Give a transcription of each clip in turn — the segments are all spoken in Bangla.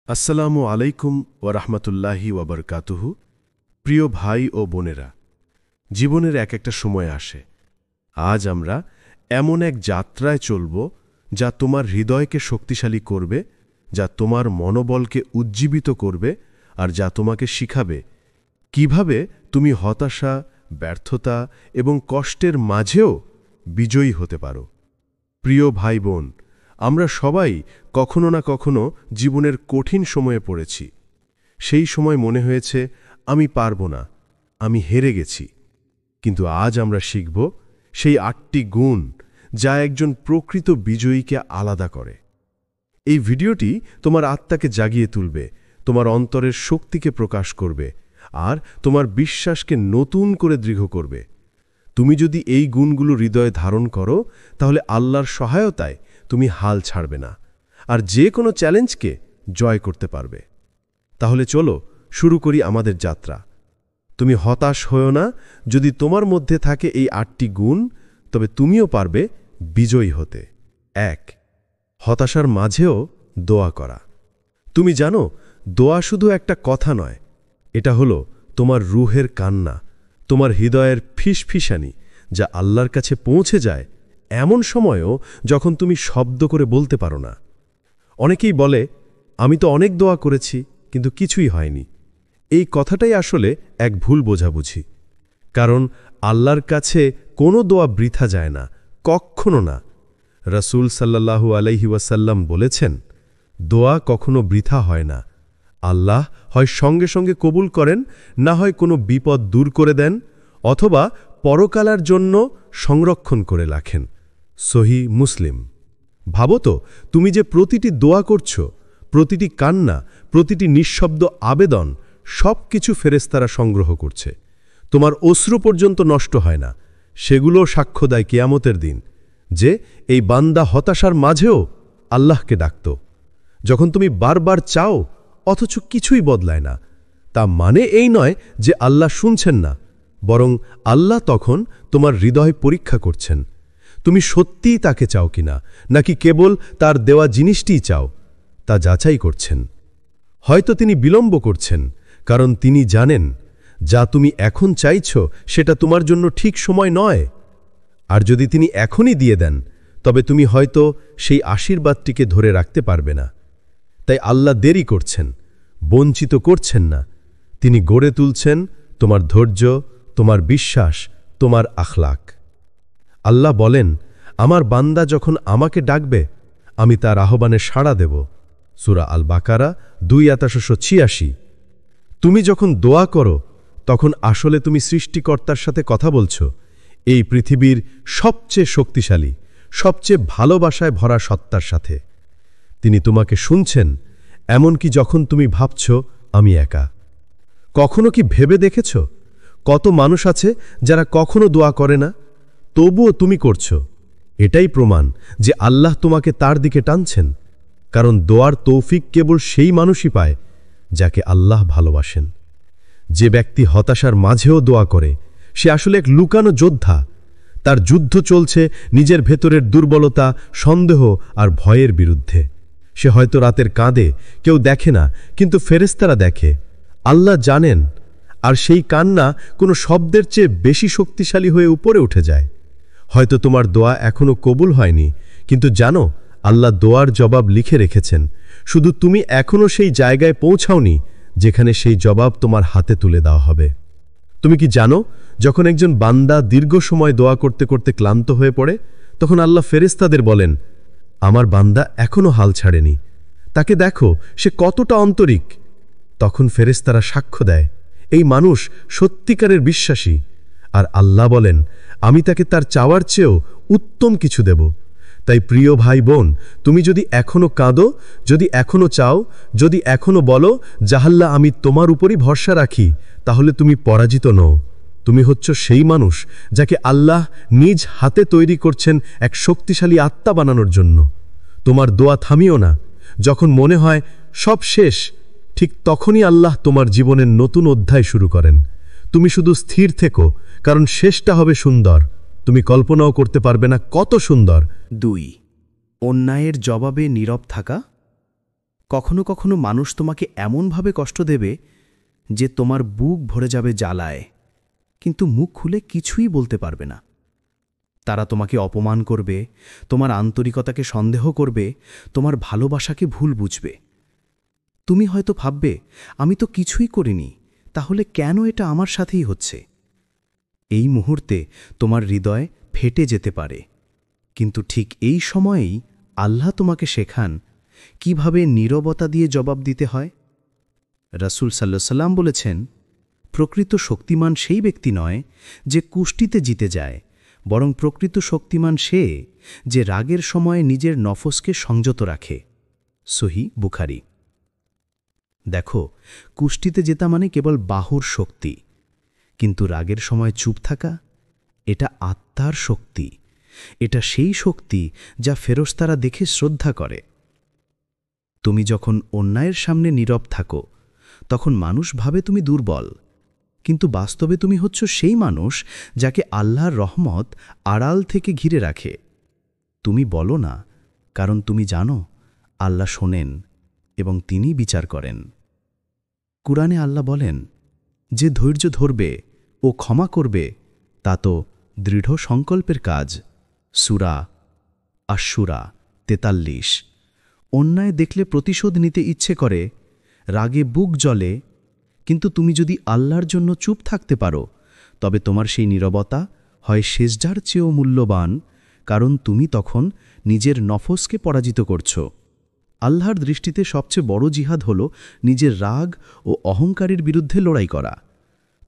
আসসালামু আলাইকুম ওরহমতুল্লাহি ওবরকাতুহু। প্রিয় ভাই ও বোনেরা, জীবনের এক একটা সময় আসে। আজ আমরা এমন এক যাত্রায় চলব যা তোমার হৃদয়কে শক্তিশালী করবে, যা তোমার মনোবলকে উজ্জীবিত করবে, আর যা তোমাকে শিখাবে কিভাবে তুমি হতাশা, ব্যর্থতা এবং কষ্টের মাঝেও বিজয়ী হতে পারো। প্রিয় ভাই বোন, আমরা সবাই কখনো না কখনো জীবনের কঠিন সময়ে পড়েছি। সেই সময় মনে হয়েছে আমি পারব না, আমি হেরে গেছি। কিন্তু আজ আমরা শিখব সেই ৮টি গুণ যা একজন প্রকৃত বিজয়ীকে আলাদা করে। এই ভিডিওটি তোমার আত্মাকে জাগিয়ে তুলবে, তোমার অন্তরের শক্তিকে প্রকাশ করবে, আর তোমার বিশ্বাসকে নতুন করে দৃঢ় করবে। তুমি যদি এই গুণগুলো হৃদয়ে ধারণ করো, তাহলে আল্লাহর সহায়তায় তুমি হাল ছাড়বে না, আর যে কোনো চ্যালেঞ্জকে জয় করতে পারবে। তাহলে চলো শুরু করি আমাদের যাত্রা। তুমি হতাশ হও না। যদি তোমার মধ্যে থাকে এই ৮টি গুণ, তবে তুমিও পারবে বিজয়ী হতে। ১. হতাশার মাঝেও দোয়া করা। তুমি জানো, দোয়া শুধু একটা কথা নয়, এটা হলো তোমার রুহের কান্না, তোমার হৃদয়ের ফিসফিসানি, যা আল্লাহর কাছে পৌঁছে যায় এমন সময়ও যখন তুমি শব্দ করে বলতে পারো না। অনেকেই বলে, আমি তো অনেক দোয়া করেছি কিন্তু কিছুই হয়নি। এই কথাটাই আসলে এক ভুল বোঝাবুঝি। কারণ আল্লাহর কাছে কোনো দোয়া বৃথা যায় না, কখনো না। রাসূল সাল্লাল্লাহু আলাইহি ওয়াসাল্লাম বলেছেন, দোয়া কখনো বৃথা হয় না। আল্লাহ হয় সঙ্গে সঙ্গে কবুল করেন, না হয় কোনো বিপদ দূর করে দেন, অথবা পরকালের জন্য সংরক্ষণ করে রাখেন। সহিহ মুসলিম। ভাবো তো, তুমি যে প্রতিটি দোয়া করছো, প্রতিটি কান্না, প্রতিটি নিঃশব্দ আবেদন, সব কিছু ফেরেশতারা সংগ্রহ করছে। তোমার অশ্রু পর্যন্ত নষ্ট হয় না। সেগুলো সাক্ষ্য দেয় কিয়ামতের দিন যে এই বান্দা হতাশার মাঝেও আল্লাহকে ডাকত। যখন তুমি বারবার চাও অথচ কিছুই বদলায় না, তা মানে এই নয় যে আল্লাহ শুনছেন না, বরং আল্লাহ তখন তোমার হৃদয় পরীক্ষা করছেন। তুমি সত্যিই তাকে চাও কিনা, নাকি কেবল তার দেওয়া জিনিসটিই চাও, তা যাচাই করছেন। হয়তো তিনি বিলম্ব করছেন, কারণ তিনি জানেন যা তুমি এখন চাইছ সেটা তোমার জন্য ঠিক সময় নয়। আর যদি তিনি এখনই দিয়ে দেন, তবে তুমি হয়তো সেই আশীর্বাদটিকে ধরে রাখতে পারবে না। তাই আল্লাহ দেরি করছেন, বঞ্চিত করছেন না। তিনি গড়ে তুলছেন তোমার ধৈর্য, তোমার বিশ্বাস, তোমার আখলাক। আল্লাহ বলেন, আমার বান্দা যখন আমাকে ডাকবে, আমি তার আহ্বানে সাড়া দেব। সূরা আল বাকারা ২৮৮৬। তুমি যখন দোয়া করো, তখন আসলে তুমি সৃষ্টিকর্তার সাথে কথা বলছো, এই পৃথিবীর সবচেয়ে শক্তিশালী, সবচেয়ে ভালোবাসায় ভরা সত্তার সাথে। তিনি তোমাকে শুনছেন, এমনকি যখন তুমি ভাবছ আমি একা। কখনো কি ভেবে দেখেছ কত মানুষ আছে যারা কখনো দোয়া করে না, তবুও তুমি করছো? এটাই প্রমাণ যে আল্লাহ তোমাকে তার দিকে টানছেন। কারণ দোয়ার তৌফিক কেবল সেই মানুষই পায় যাকে আল্লাহ ভালোবাসেন। যে ব্যক্তি হতাশার মাঝেও দোয়া করে, সে আসলে এক লুকানো যোদ্ধা। তার যুদ্ধ চলছে নিজের ভেতরের দুর্বলতা, সন্দেহ আর ভয়ের বিরুদ্ধে। সে হয়তো রাতের কাঁদে, কেউ দেখে না, কিন্তু ফেরেশতারা দেখে, আল্লাহ জানেন। আর সেই কান্না কোনো শব্দের চেয়ে বেশি শক্তিশালী হয়ে উপরে উঠে যায়। হয়তো তোমার দোয়া এখনো কবুল হয়নি, কিন্তু জানো, আল্লাহ দোয়ার জবাব লিখে রেখেছেন। শুধু তুমি এখনো সেই জায়গায় পৌঁছাওনি যেখানে সেই জবাব তোমার হাতে তুলে দেওয়া হবে। তুমি কি জানো, যখন একজন বান্দা দীর্ঘ সময় দোয়া করতে করতে ক্লান্ত হয়ে পড়ে, তখন আল্লাহ ফেরেশতাদের বলেন, আমার বান্দা এখনো হাল ছাড়েনি, তাকে দেখো সে কতটা আন্তরিক। তখন ফেরেশতারা সাক্ষ্য দেয়, এই মানুষ সত্যিকারের বিশ্বাসী। আর আল্লাহ বলেন, আমি তাকে তার চাওয়ার চেয়েও উত্তম কিছু দেব। তাই প্রিয় ভাই বোন, তুমি যদি এখনো কাঁদো, যদি এখনো চাও, যদি এখনো বলো জাহাল্লাহ আমি তোমার উপরই ভরসা রাখি, তাহলে তুমি পরাজিত নও। তুমি হচ্ছ সেই মানুষ যাকে আল্লাহ নিজ হাতে তৈরি করছেন এক শক্তিশালী আত্মা বানানোর জন্য। তোমার দোয়া থামিও না। যখন মনে হয় সব শেষ, ঠিক তখনই আল্লাহ তোমার জীবনের নতুন অধ্যায় শুরু করেন। তুমি শুধু স্থির থেকো, কারণ শেষটা হবে সুন্দর। তুমি কল্পনাও করতে পারবে না কত সুন্দর। ২. অন্যায়ের জবাবে নীরব থাকা। কখনো কখনো মানুষ তোমাকে এমনভাবে কষ্ট দেবে যে তোমার বুক ভরে যাবে জ্বালায়, কিন্তু মুখ খুলে কিছুই বলতে পারবে না। তারা তোমাকে অপমান করবে, তোমার আন্তরিকতাকে সন্দেহ করবে, তোমার ভালোবাসাকে ভুল বুঝবে। তুমি হয়তো ভাববে, আমি তো কিছুই করিনি, তাহলে কেন এটা আমার সাথেই হচ্ছে? এই মুহূর্তে তোমার হৃদয় ফেটে যেতে পারে, কিন্তু ঠিক এই সময়েই আল্লাহ তোমাকে শেখান কিভাবে নীরবতা দিয়ে জবাব দিতে হয়। রাসূল সাল্লাল্লাহু আলাইহি ওয়াসাল্লাম বলেছেন, প্রকৃত শক্তিমান সেই ব্যক্তি নয় যে কুষ্টিতে জিতে যায়, বরং প্রকৃত শক্তিমান সে যে রাগের সময় নিজের নফসকে সংযত রাখে। সহিহ বুখারী। দেখো, কুষ্টিতে জেতা মানে কেবল বাহুর শক্তি, কিন্তু রাগের সময় চুপ থাকা, এটা আত্মার শক্তি। এটা সেই শক্তি যা ফেরেশতারা দেখে শ্রদ্ধা করে। তুমি যখন অন্যায়ের সামনে নীরব থাকো, তখন মানুষ ভাবে তুমি দুর্বল, কিন্তু বাস্তবে তুমি হচ্ছ সেই মানুষ যাকে আল্লাহর রহমত আড়াল থেকে ঘিরে রাখে। তুমি বলো না, কারণ তুমি জানো আল্লাহ শোনেন এবং তিনি বিচার করেন। কুরআনে আল্লাহ বলেন, যে ধৈর্য ধরবে ও ক্ষমা করবে তা তো দৃঢ় সংকল্পের কাজ। সূরা আশ-শুরা ৪৩। অন্যায় দেখলে প্রতিশোধ নিতে ইচ্ছে করে, রাগে বুক জ্বলে, কিন্তু তুমি যদি আল্লাহর জন্য চুপ থাকতে পারো, তবে তোমার সেই নীরবতা হয় সেজদার চেয়েও মূল্যবান, কারণ তুমি তখন নিজের নফসকে পরাজিত করছ। আল্লাহর দৃষ্টিতে সবচেয়ে বড় জিহাদ হল নিজের রাগ ও অহংকারের বিরুদ্ধে লড়াই করা।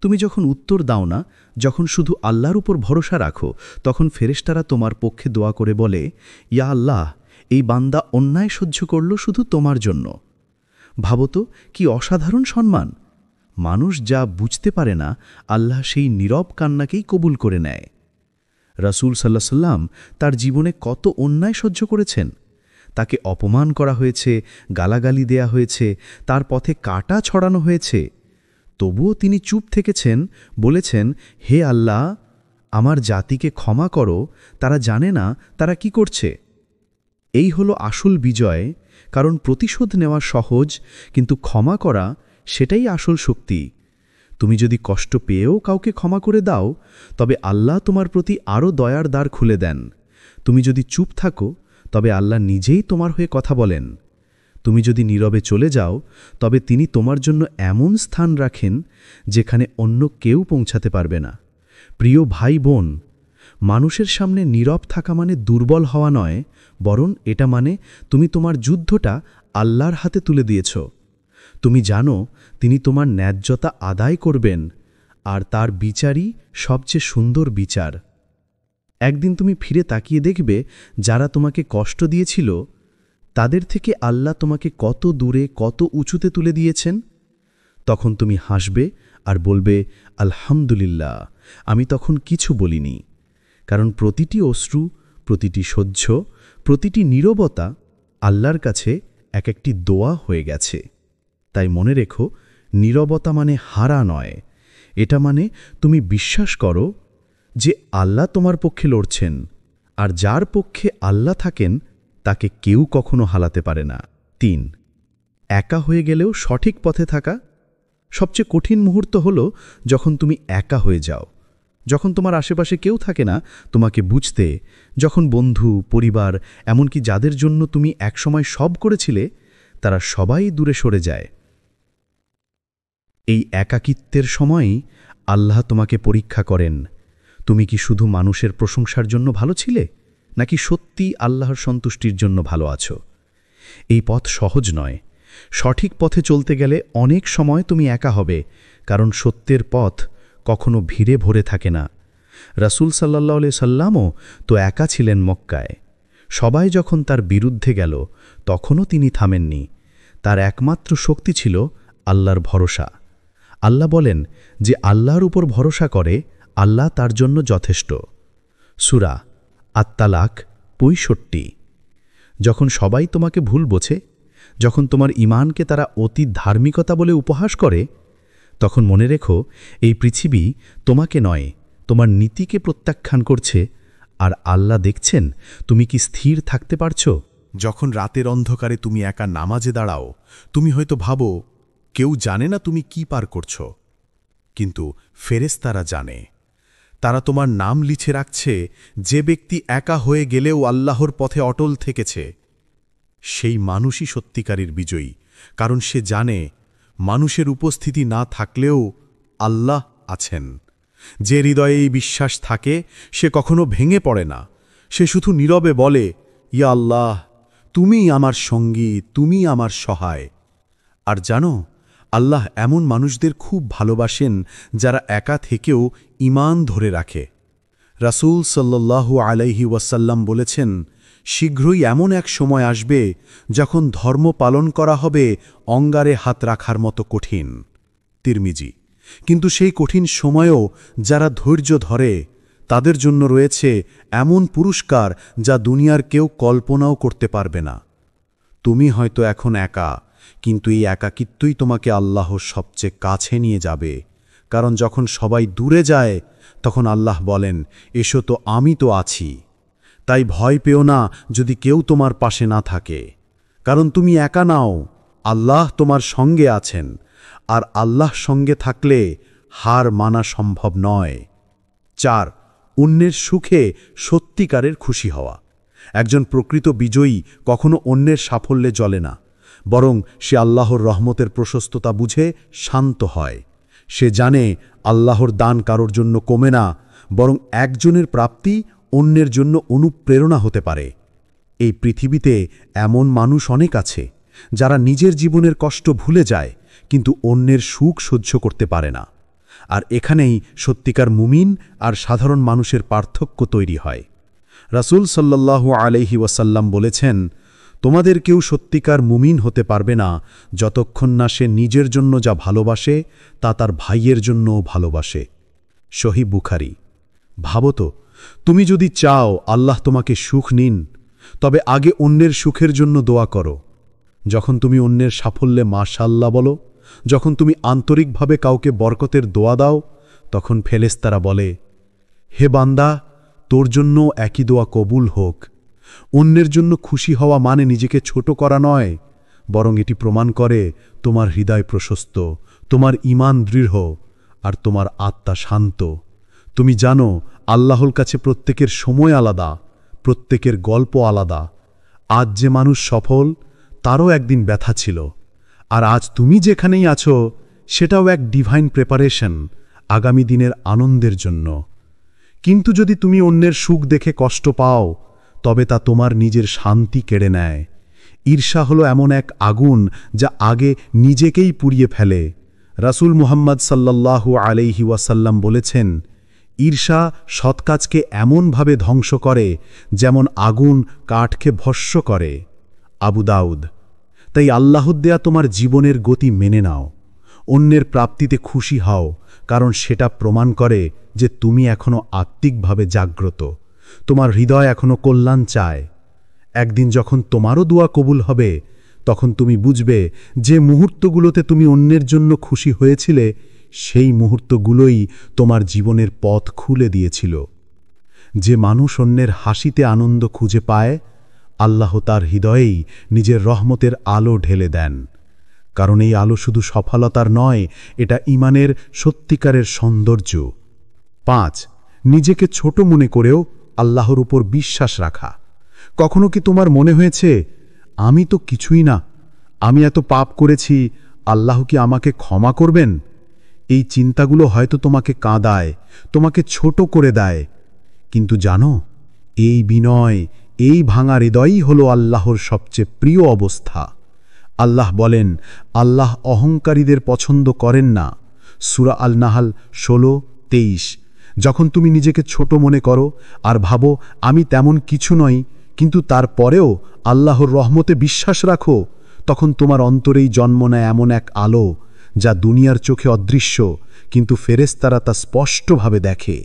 তুমি যখন উত্তর দাও না, যখন শুধু আল্লাহর উপর ভরসা রাখো, তখন ফেরেশতারা তোমার পক্ষে দোয়া করে বলে, ইয়া আল্লাহ, এই বান্দা অন্যায় সহ্য করল শুধু তোমার জন্য। ভাবো তো, কি অসাধারণ সম্মান! মানুষ যা বুঝতে পারে না, আল্লাহ সেই নীরব কান্নাকেই কবুল করে নেয়। রাসূল সাল্লাল্লাহু আলাইহি ওয়াসাল্লাম তার জীবনে কত অন্যায় সহ্য করেছেন। তাকে অপমান করা হয়েছে, গালাগালি দেয়া হয়েছে, তার পথে কাঁটা ছড়ানো হয়েছে। তবুও তিনি চুপ থেকেছেন, বলেছেন, হে আল্লাহ, আমার জাতিকে ক্ষমা করো, তারা জানে না তারা কি করছে। এই হলো আসল বিজয়, কারণ প্রতিশোধ নেওয়া সহজ, কিন্তু ক্ষমা করা সেটাই আসল শক্তি। তুমি যদি কষ্ট পেয়েও কাউকে ক্ষমা করে দাও, তবে আল্লাহ তোমার প্রতি আরও দয়ার দ্বার খুলে দেন। তুমি যদি চুপ থাকো, তবে আল্লাহ নিজেই তোমার হয়ে কথা বলেন। তুমি যদি নীরবে চলে যাও, তবে তিনি তোমার জন্য এমন স্থান রাখেন যেখানে অন্য কেউ পৌঁছাতে পারবে না। প্রিয় ভাই বোন, মানুষের সামনে নীরব থাকা মানে দুর্বল হওয়া নয়, বরং এটা মানে তুমি তোমার যুদ্ধটা আল্লাহর হাতে তুলে দিয়েছ। তুমি জানো তিনি তোমার ন্যায্যতা আদায় করবেন, আর তার বিচারই সবচেয়ে সুন্দর বিচার। একদিন তুমি ফিরে তাকিয়ে দেখবে, যারা তোমাকে কষ্ট দিয়েছিল তাদের থেকে আল্লাহ তোমাকে কত দূরে, কত উঁচুতে তুলে দিয়েছেন। তখন তুমি হাসবে আর বলবে, আলহামদুলিল্লাহ, আমি তখন কিছু বলিনি। কারণ প্রতিটি অশ্রু, প্রতিটি সহ্য, প্রতিটি নীরবতা আল্লাহর কাছে এক একটি দোয়া হয়ে গেছে। তাই মনে রেখো, নীরবতা মানে হারা নয়, এটা মানে তুমি বিশ্বাস করো যে আল্লাহ তোমার পক্ষে লড়ছেন, আর যার পক্ষে আল্লাহ থাকেন তাকে কেউ কখনো হালাতে পারে না। ৩. একা হয়ে গেলেও সঠিক পথে থাকা। সবচেয়ে কঠিন মুহূর্ত হল যখন তুমি একা হয়ে যাও, যখন তোমার আশেপাশে কেউ থাকে না তোমাকে বুঝতে, যখন বন্ধু, পরিবার, এমনকি যাদের জন্য তুমি একসময় সব করেছিলে, তারা সবাই দূরে সরে যায়। এই একাকিত্বের সময়ই আল্লাহ তোমাকে পরীক্ষা করেন। তুমি কি শুধু মানুষের প্রশংসার জন্য ভালো ছিলে, নাকি সত্যি আল্লাহর সন্তুষ্টির জন্য ভালো আছো? এই পথ সহজ নয়। সঠিক পথে চলতে গেলে অনেক সময় তুমি একা হবে, কারণ সত্যের পথ কখনো ভিড়ে ভরে থাকে না। রাসূল সাল্লাল্লাহু আলাইহি সাল্লামও তো একা ছিলেন মক্কায়। সবাই যখন তার বিরুদ্ধে গেল, তখনও তিনি থামেননি। তার একমাত্র শক্তি ছিল আল্লাহর ভরসা। আল্লাহ বলেন, যে আল্লাহর উপর ভরসা করে আল্লাহ তার জন্য যথেষ্ট। সূরা আত-তালাক ৬৫। যখন সবাই তোমাকে ভুল বোঝে, যখন তোমার ঈমানকে তারা অতি ধার্মিকতা বলে উপহাস করে, তখন মনে রেখো, এই পৃথিবী তোমাকে নয়, তোমার নীতিকে প্রত্যাখ্যান করছে, আর আল্লাহ দেখছেন তুমি কি স্থির থাকতে পারছো যখন রাতের অন্ধকারে তুমি একা নামাজে দাঁড়াও, তুমি হয়তো ভাবো কেউ জানে না তুমি কি পার করছ, কিন্তু ফেরেশতারা জানে। তারা তোমার নাম লিখে রাখছে। যে ব্যক্তি একা হয়ে গেলেও আল্লাহর পথে অটল থেকেছে, সেই মানুষই সত্যিকারের বিজয়ী, কারণ সে জানে মানুষের উপস্থিতি না থাকলেও আল্লাহ আছেন। যে হৃদয়ে এই বিশ্বাস থাকে সে কখনো ভেঙে পড়ে না, সে শুধু নীরবে বলে, ইয়া আল্লাহ, তুমি আমার সঙ্গী, তুমি আমার সহায়। আর জানো, আল্লাহ এমন মানুষদের খুব ভালোবাসেন যারা একা থেকেও ঈমান ধরে রাখে। রাসূল সাল্লাল্লাহু আলাইহি ওয়াসাল্লাম বলেছেন, শীঘ্রই এমন এক সময় আসবে যখন ধর্ম পালন করা হবে অঙ্গারে হাত রাখার মতো কঠিন। তিরমিজি। কিন্তু সেই কঠিন সময়েও যারা ধৈর্য ধরে তাদের জন্য রয়েছে এমন পুরস্কার যা দুনিয়ার কেউ কল্পনাও করতে পারবে না। তুমি হয়তো এখন একা, কিন্তু এই একাকিত্বই তোমাকে আল্লাহর সবচেয়ে কাছে নিয়ে যাবে। কারণ যখন সবাই দূরে যায় তখন আল্লাহ বলেন, এসো তো, আমি তো আছি। তাই ভয় পেও না যদি কেউ তোমার পাশে না থাকে, কারণ তুমি একা নাও, আল্লাহ তোমার সঙ্গে আছেন। আর আল্লাহ সঙ্গে থাকলে হার মানা সম্ভব নয়। 4. অন্যের সুখে সত্যিকারের খুশি হওয়া। একজন প্রকৃত বিজয়ী কখনো অন্যের সাফল্যে জ্বলে না, বরং সে আল্লাহর রহমতের প্রশস্ততা বুঝে শান্ত হয়। সে জানে আল্লাহর দান কারোর জন্য কমে না, বরং একজনের প্রাপ্তি অন্যের জন্য অনুপ্রেরণা হতে পারে। এই পৃথিবীতে এমন মানুষ অনেক আছে যারা নিজের জীবনের কষ্ট ভুলে যায়, কিন্তু অন্যের সুখ সহ্য করতে পারে না। আর এখানেই সত্যিকার মুমিন আর সাধারণ মানুষের পার্থক্য তৈরি হয়। রাসূল সাল্লাল্লাহু আলাইহি ওয়াসাল্লাম বলেছেন, তোমাদের কেউ সত্যিকার মুমিন হতে পারবে না যতক্ষণ না সে নিজের জন্য যা ভালোবাসে তা তার ভাইয়ের জন্যও ভালোবাসে। সহিহ বুখারী। ভাবো তো, তুমি যদি চাও আল্লাহ তোমাকে সুখ নিন, তবে আগে অন্যের সুখের জন্য দোয়া করো। যখন তুমি অন্যের সাফল্যে মাশাআল্লাহ বলো, যখন তুমি আন্তরিকভাবে কাউকে বরকতের দোয়া দাও, তখন ফেরেশতারা বলে, হে বান্দা, তোর জন্য একই দোয়া কবুল হোক। অন্যের জন্য খুশি হওয়া মানে নিজেকে ছোট করা নয়, বরং এটি প্রমাণ করে তোমার হৃদয় প্রশস্ত, তোমার ঈমান দৃঢ়, আর তোমার আত্মা শান্ত। তুমি জানো আল্লাহর কাছে প্রত্যেকের সময় আলাদা, প্রত্যেকের গল্প আলাদা। আজ যে মানুষ সফল, তারও একদিন ব্যথা ছিল। আর আজ তুমি যেখানেই আছো, সেটাও এক ডিভাইন প্রেপারেশন আগামী দিনের আনন্দের জন্য। কিন্তু যদি তুমি অন্যের সুখ দেখে কষ্ট পাও, তবে তা তোমার নিজের শান্তি কেড়ে নেয়। ঈর্ষা হলো এমন এক আগুন যা আগে নিজেকেই পুড়িয়ে ফেলে। রাসূল মুহাম্মদ সাল্লাল্লাহু আলাইহি ওয়াসাল্লাম বলেছেন, ঈর্ষা সৎকাজকে এমনভাবে ধ্বংস করে যেমন আগুন কাঠকে ভস্ম করে। আবু দাউদ। তাই আল্লাহর দেয়া তোমার জীবনের গতি মেনে নাও, অন্যের প্রাপ্তিতে খুশি হও, কারণ সেটা প্রমাণ করে যে তুমি এখনো আত্মিকভাবে জাগ্রত, তোমার হৃদয় এখনো কল্যাণ চায়। একদিন যখন তোমারও দোয়া কবুল হবে, তখন তুমি বুঝবে যে মুহূর্তগুলোতে তুমি অন্যের জন্য খুশি হয়েছিলে, সেই মুহূর্তগুলোই তোমার জীবনের পথ খুলে দিয়েছিল। যে মানুষ অন্যের হাসিতে আনন্দ খুঁজে পায়, আল্লাহ তার হৃদয়েই নিজের রহমতের আলো ঢেলে দেন। কারণ এই আলো শুধু সফলতার নয়, এটা ঈমানের সত্যিকারের সৌন্দর্য। 5. নিজেকে ছোট মনে করেও আল্লাহর উপর বিশ্বাস রাখা। কখনো কি তোমার মনে হয়েছে, আমি তো কিছুই না, আমি এত পাপ করেছি, আল্লাহ কি আমাকে ক্ষমা করবেন? এই চিন্তাগুলো হয়তো তোমাকে কাঁদায়, তোমাকে ছোট করে দেয়। কিন্তু জানো, এই বিনয়, এই ভাঙা হৃদয়ই হল আল্লাহর সবচেয়ে প্রিয় অবস্থা। আল্লাহ বলেন, আল্লাহ অহংকারীদের পছন্দ করেন না। সূরা আল-নাহাল 16-23। যখন তুমি নিজেকে ছোট মনে করো আর ভাবো আমি তেমন কিছু নই, কিন্তু তারপরেও আল্লাহর রহমতে বিশ্বাস রাখো, তখন তোমার অন্তরেই জন্ম নেয় এমন এক আলো যা দুনিয়ার চোখে অদৃশ্য, কিন্তু ফেরেশতারা তা স্পষ্টভাবে দেখে।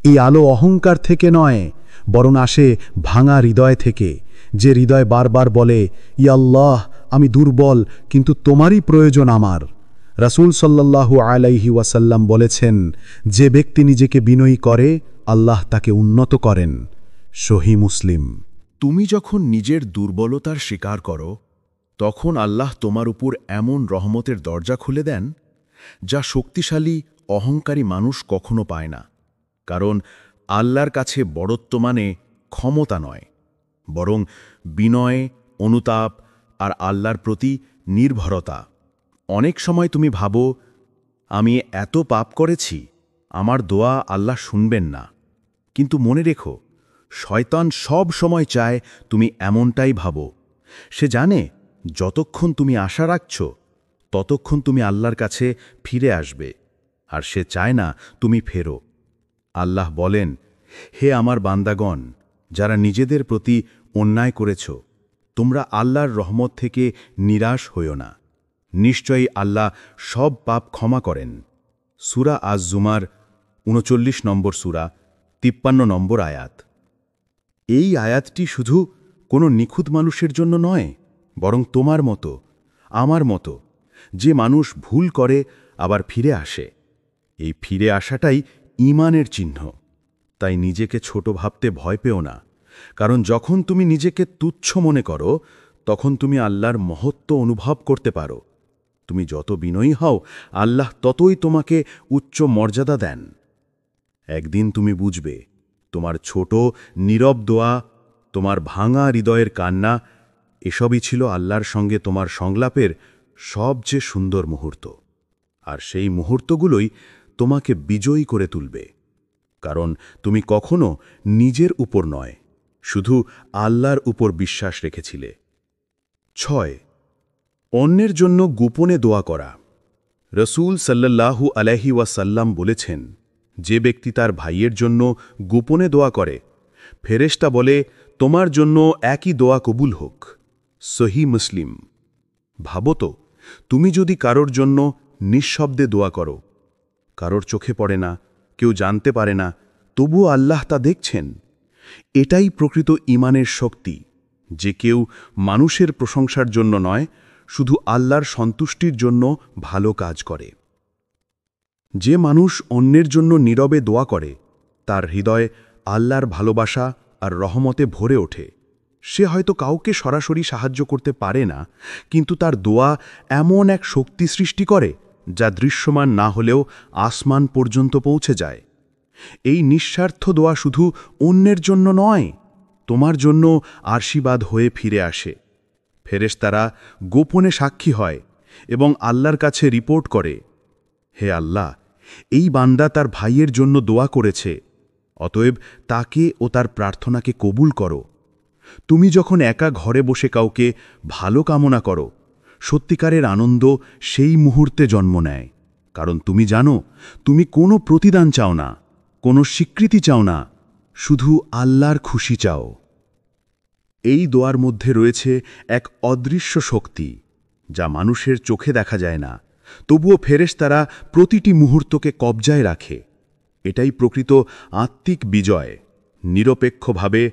এই আলো অহংকার থেকে নয়, বরং আসে ভাঙা হৃদয় থেকে, যে হৃদয় বারবার বলে, ইয়া আল্লাহ, আমি দুর্বল, কিন্তু তোমারই প্রয়োজন আমার। রাসূল সাল্লাল্লাহু আলাইহি ওয়াসাল্লাম বলেছেন, যে ব্যক্তি নিজেকে বিনয়ী করে, আল্লাহ তাকে উন্নত করেন। সহিহ মুসলিম। তুমি যখন নিজের দুর্বলতার স্বীকার করো তখন আল্লাহ তোমার উপর এমন রহমতের দরজা খুলে দেন যা শক্তিশালী অহংকারী মানুষ কখনো পায় না। কারণ আল্লাহর কাছে বড়ত্ব মানে ক্ষমতা নয়, বরং বিনয়, অনুতাপ আর আল্লাহর প্রতি নির্ভরতা। অনেক সময় তুমি ভাবো, আমি এত পাপ করেছি, আমার দোয়া আল্লাহ শুনবেন না। কিন্তু মনে রেখো, শয়তান সব সময় চায় তুমি এমনটাই ভাবো। সে জানে যতক্ষণ তুমি আশা রাখছ ততক্ষণ তুমি আল্লাহর কাছে ফিরে আসবে, আর সে চায় না তুমি ফেরো। আল্লাহ বলেন, হে আমার বান্দাগণ, যারা নিজেদের প্রতি অন্যায় করেছ, তোমরা আল্লাহর রহমত থেকে নিরাশ হইও না। নিশ্চয়ই আল্লাহ সব পাপ ক্ষমা করেন। সূরা আজ-জুমার ৩৯ নম্বর সূরা, ৫৩ নম্বর আয়াত। এই আয়াতটি শুধু কোনো নিখুঁত মানুষের জন্য নয়, বরং তোমার মতো, আমার মতো, যে মানুষ ভুল করে আবার ফিরে আসে। এই ফিরে আসাটাই ঈমানের চিহ্ন। তাই নিজেকে ছোট ভাবতে ভয় পেও না, কারণ যখন তুমি নিজেকে তুচ্ছ মনে করো তখন তুমি আল্লাহর মহত্ব অনুভব করতে পারো। তুমি যত বিনয়ী হও, আল্লাহ ততই তোমাকে উচ্চ মর্যাদা দেন। একদিন তুমি বুঝবে, তোমার ছোট নীরব দোয়া, তোমার ভাঙা হৃদয়ের কান্না, এসবই ছিল আল্লাহর সঙ্গে তোমার সংলাপের সবচেয়ে সুন্দর মুহূর্ত। আর সেই মুহূর্তগুলোই তোমাকে বিজয়ী করে তুলবে, কারণ তুমি কখনো নিজের উপর নয়, শুধু আল্লাহর উপর বিশ্বাস রেখেছিলে। ৬. অন্যের জন্য গোপনে দোয়া করা। রসূল সাল্লাল্লাহু আলাইহি ওয়াসাল্লাম বলেছেন, যে ব্যক্তি তার ভাইয়ের জন্য গোপনে দোয়া করে, ফেরেশতা বলে, তোমার জন্য একই দোয়া কবুল হোক। সহিহ মুসলিম। ভাবো তো, তুমি যদি কারোর জন্য নিঃশব্দে দোয়া করো, কারোর চোখে পড়ে না, কেউ জানতে পারে না, তবুও আল্লাহ তা দেখছেন। এটাই প্রকৃত ঈমানের শক্তি, যে কেউ মানুষের প্রশংসার জন্য নয়, শুধু আল্লাহর সন্তুষ্টির জন্য ভালো কাজ করে। যে মানুষ অন্যের জন্য নীরবে দোয়া করে, তার হৃদয় আল্লাহর ভালোবাসা আর রহমতে ভরে ওঠে। সে হয়তো কাউকে সরাসরি সাহায্য করতে পারে না, কিন্তু তার দোয়া এমন এক শক্তি সৃষ্টি করে যা দৃশ্যমান না হলেও আসমান পর্যন্ত পৌঁছে যায়। এই নিঃস্বার্থ দোয়া শুধু অন্যের জন্য নয়, তোমার জন্য আশীর্বাদ হয়ে ফিরে আসে। ফেরেশতারা গোপনে সাক্ষী হয় এবং আল্লাহর কাছে রিপোর্ট করে, হে আল্লাহ, এই বান্দা তার ভাইয়ের জন্য দোয়া করেছে, অতএব তাকে ও তার প্রার্থনাকে কবুল করো। তুমি যখন একা ঘরে বসে কাউকে ভালো কামনা করো, সত্যিকারের আনন্দ সেই মুহূর্তে জন্ম নেয়, কারণ তুমি জানো তুমি কোনো প্রতিদান চাও না, কোনো স্বীকৃতি চাও না, শুধু আল্লাহর খুশি চাও। এই দোয়ার মধ্যে রয়েছে এক অদৃশ্য শক্তি, যা মানুষের চোখে দেখা যায় না, তবুও ফেরেশতারা প্রতিটি মুহূর্তকে কবজায় রাখে। এটাই প্রকৃত আত্মিক বিজয়, নিরপেক্ষভাবে,